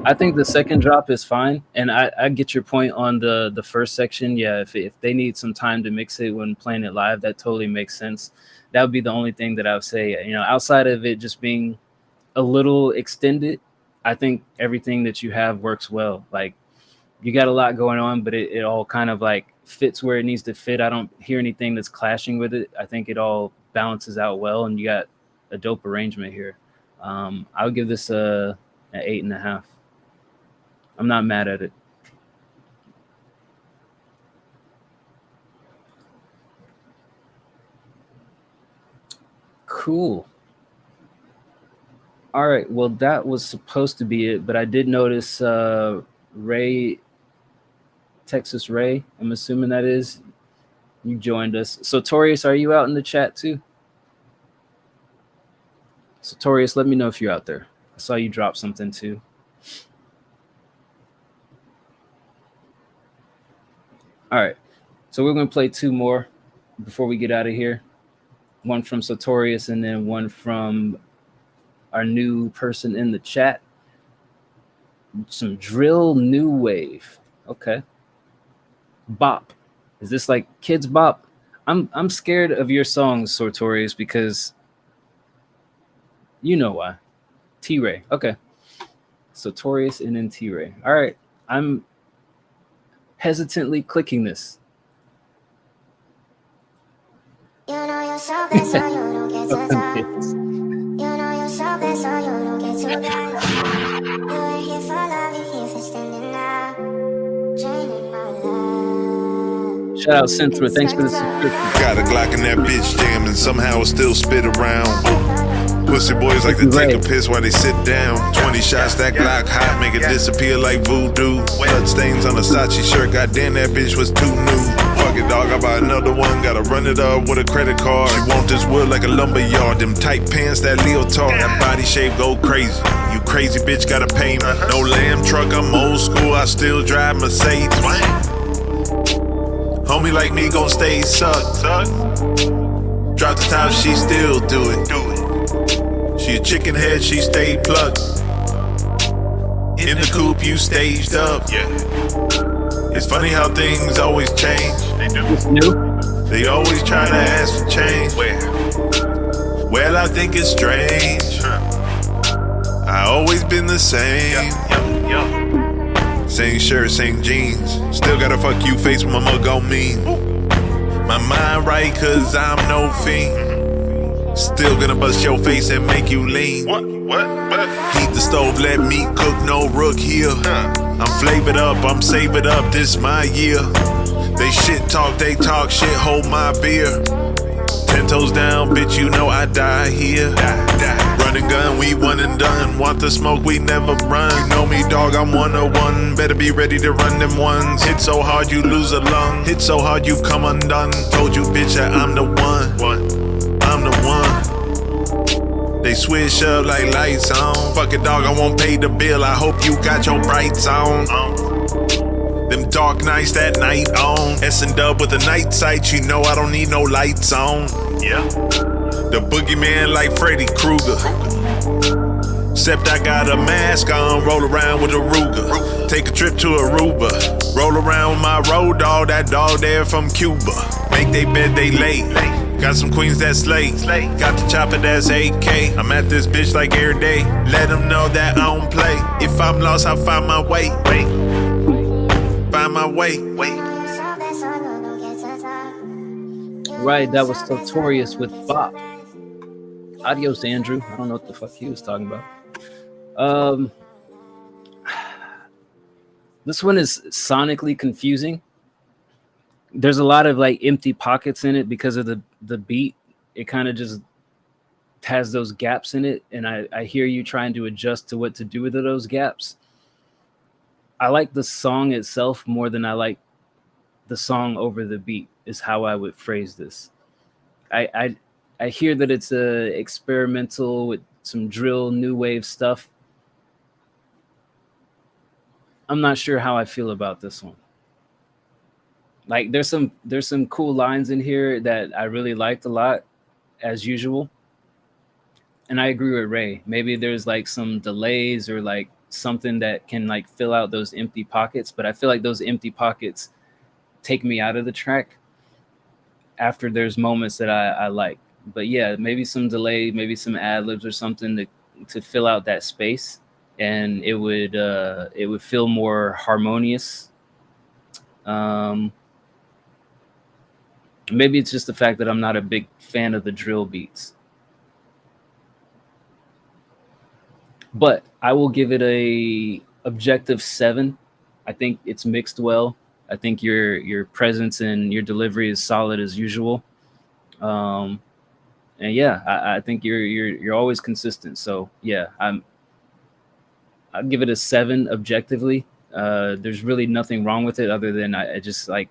I think the second drop is fine, and I get your point on the first section. Yeah, if they need some time to mix it when playing it live, that totally makes sense. That would be the only thing that I would say. You know, outside of it just being a little extended, I think everything that you have works well. Like you got a lot going on, but it all kind of like fits where it needs to fit. I don't hear anything that's clashing with it. I think it all balances out well, and you got a dope arrangement here. I would give this an 8.5. I'm not mad at it. Cool. All right. Well, that was supposed to be it, but I did notice Ray, Texas Ray, I'm assuming that is, you joined us. So Torius, are you out in the chat too? So Torius, let me know if you're out there. I saw you drop something too. All right, so we're going to play two more before we get out of here. One from Sartorius and then one from our new person in the chat. Some drill new wave. Okay. Bop. Is this like kids bop? I'm scared of your songs, Sartorius, because you know why. T-Ray. Okay. Sartorius and then T-Ray. All right. I'm hesitantly clicking this. You know you're so bad, so you don't get too tired. You know you're so bad, so you don't get too bad. You ain't here for love, you're here for standing out. Draining my love. Shout out Centra, thanks for the subscription. Got a Glock in that bitch jam and somehow it still spit around. Pussy boys like to take a piss while they sit down. 20 shots, that Glock hot, make it disappear like voodoo. Blood stains on a Sachi shirt, goddamn that bitch was too new. Fuck it dog, I buy another one, gotta run it up with a credit card. She want this wood like a lumberyard, them tight pants, that leotard. That body shape go crazy, you crazy bitch gotta pay me. No lamb truck, I'm old school, I still drive Mercedes. Homie like me gon' stay suck. Drop the top, she still do it. She a chicken head, she stay plucked. In the coupe, you staged up. Yeah. It's funny how things always change. They do. It's new. They always try to ask for change. Where? Well, I think it's strange. I always been the same. Same shirt, same jeans. Still gotta fuck you face with my mug on me. My mind right, cause I'm no fiend. Still gonna bust your face and make you lean. What? Heat the stove, let me cook, no rook here. I'm flavored up, I'm savored up, this my year. They shit talk, they talk shit, hold my beer. 10 toes down, bitch, you know I die here. Run and gun, we one and done. Want the smoke, we never run. You know me, dog, I'm 101. Better be ready to run them ones. Hit so hard, you lose a lung. Hit so hard, you come undone. Told you, bitch, that I'm the one. I'm the one. They switch up like lights on. Fuck it, dog, I won't pay the bill. I hope you got your brights on. Them dark nights, that night on. S&W with a night sight, you know I don't need no lights on. Yeah. The boogeyman like Freddy Krueger. Except I got a mask on, roll around with a Ruger. Take a trip to Aruba, roll around with my road dog, that dog there from Cuba. Make they bed, they late. Got some queens that slay. Got the chopper that's AK. I'm at this bitch like every day. Let them know that I don't play. If I'm lost, I'll find my way. Find my way. Right, that was Notorious with Bop. Adios, Andrew. I don't know what the fuck he was talking about. This one is sonically confusing. There's a lot of like empty pockets in it because of the beat. It kind of just has those gaps in it, and I hear you trying to adjust to what to do with those gaps. I like the song itself more than I like the song over the beat, is how I would phrase this. I hear that it's a experimental with some drill new wave stuff. I'm not sure how I feel about this one. Like there's some cool lines in here that I really liked a lot, as usual. And I agree with Ray. Maybe there's like some delays or like something that can like fill out those empty pockets, but I feel like those empty pockets take me out of the track after there's moments that I like. But yeah, maybe some delay, maybe some ad-libs or something to fill out that space, and it would feel more harmonious. Maybe it's just the fact that I'm not a big fan of the drill beats. But I will give it a objective 7. I think it's mixed well. I think your presence and your delivery is solid as usual. And yeah, I think you're always consistent. So yeah, I'll give it a 7 objectively. There's really nothing wrong with it other than I just like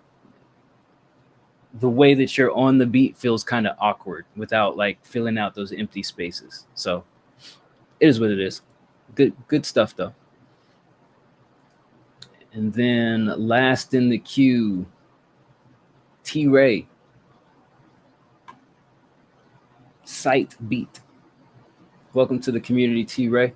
the way that you're on the beat feels kind of awkward without like filling out those empty spaces. So it is what it is. Good stuff though. And then last in the queue, T-Ray. Sight Beat. Welcome to the community, T-Ray.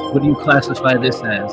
What do you classify this as?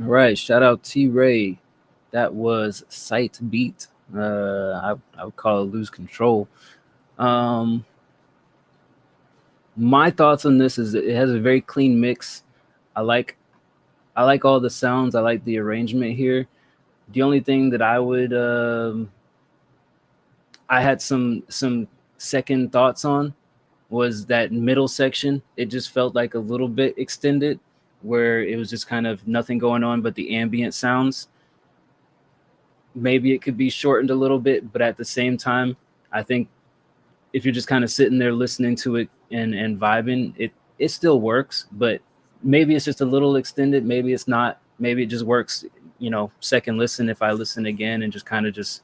All right, shout out T Ray. That was Sight Beat. I would call it Lose Control. Um, my thoughts on this is that it has a very clean mix. I like I like all the sounds. I like the arrangement here. The only thing that I had some second thoughts on was that middle section. It just felt like a little bit extended, where it was just kind of nothing going on but the ambient sounds. Maybe it could be shortened a little bit, but at the same time, I think if you're just kind of sitting there listening to it and vibing, it still works. But maybe it's just a little extended. Maybe it's not. Maybe it just works. Second listen. If I listen again and just kind of just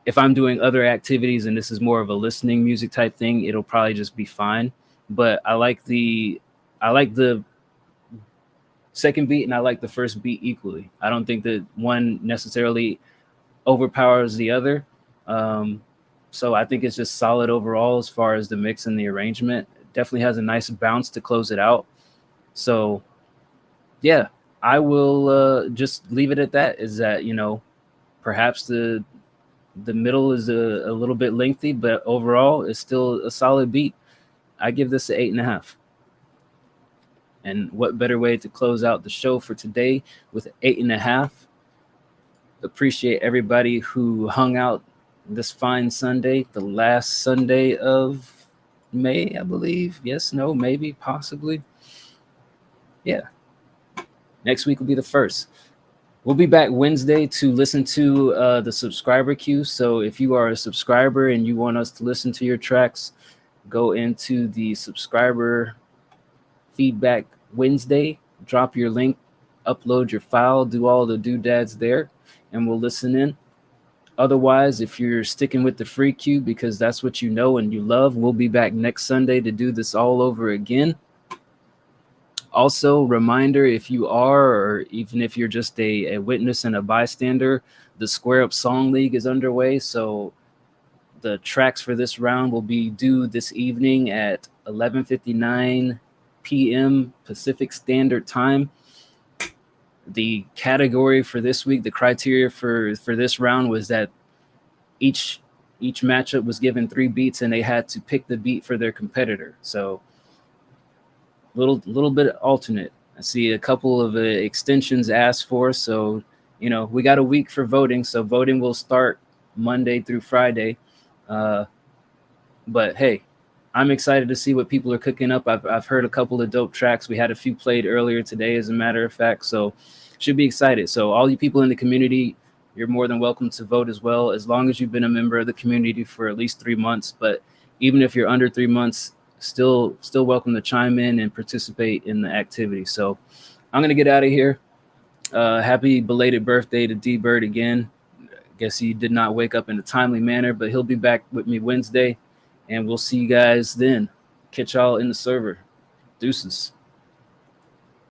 if I'm doing other activities and this is more of a listening music type thing, it'll probably just be fine. But I like the second beat and I like the first beat equally. I don't think that one necessarily overpowers the other. So I think it's just solid overall as far as the mix and the arrangement. It definitely has a nice bounce to close it out. So yeah, I will just leave it at that. Is that perhaps the middle is a little bit lengthy, but overall it's still a solid beat. I give this an 8.5. And what better way to close out the show for today with an 8.5? Appreciate everybody who hung out this fine Sunday, the last Sunday of May, I believe. Yes, no, maybe, possibly. Yeah. Next week will be the first. We'll be back Wednesday to listen to the subscriber queue. So if you are a subscriber and you want us to listen to your tracks, go into the subscriber feedback Wednesday, drop your link, upload your file, do all the doodads there, and we'll listen in. Otherwise, if you're sticking with the free queue because that's what you know and you love, we'll be back next Sunday to do this all over again. Also, reminder, if you are, or even if you're just a witness and a bystander, the Square Up Song League is underway. So the tracks for this round will be due this evening at 11:59 p.m. Pacific Standard Time. The category for this week, the criteria for this round was that each matchup was given 3 beats and they had to pick the beat for their competitor. So little bit alternate. I see a couple of extensions asked for. So, we got a week for voting. So voting will start Monday through Friday. But hey, I'm excited to see what people are cooking up. I've heard a couple of dope tracks. We had a few played earlier today, as a matter of fact. So should be excited. So all you people in the community, you're more than welcome to vote as well, as long as you've been a member of the community for at least 3 months. But even if you're under 3 months, still welcome to chime in and participate in the activity. So I'm gonna get out of here. Happy belated birthday to D Bird again. I guess he did not wake up in a timely manner, but he'll be back with me Wednesday, and we'll see you guys then. Catch y'all in the server. Deuces.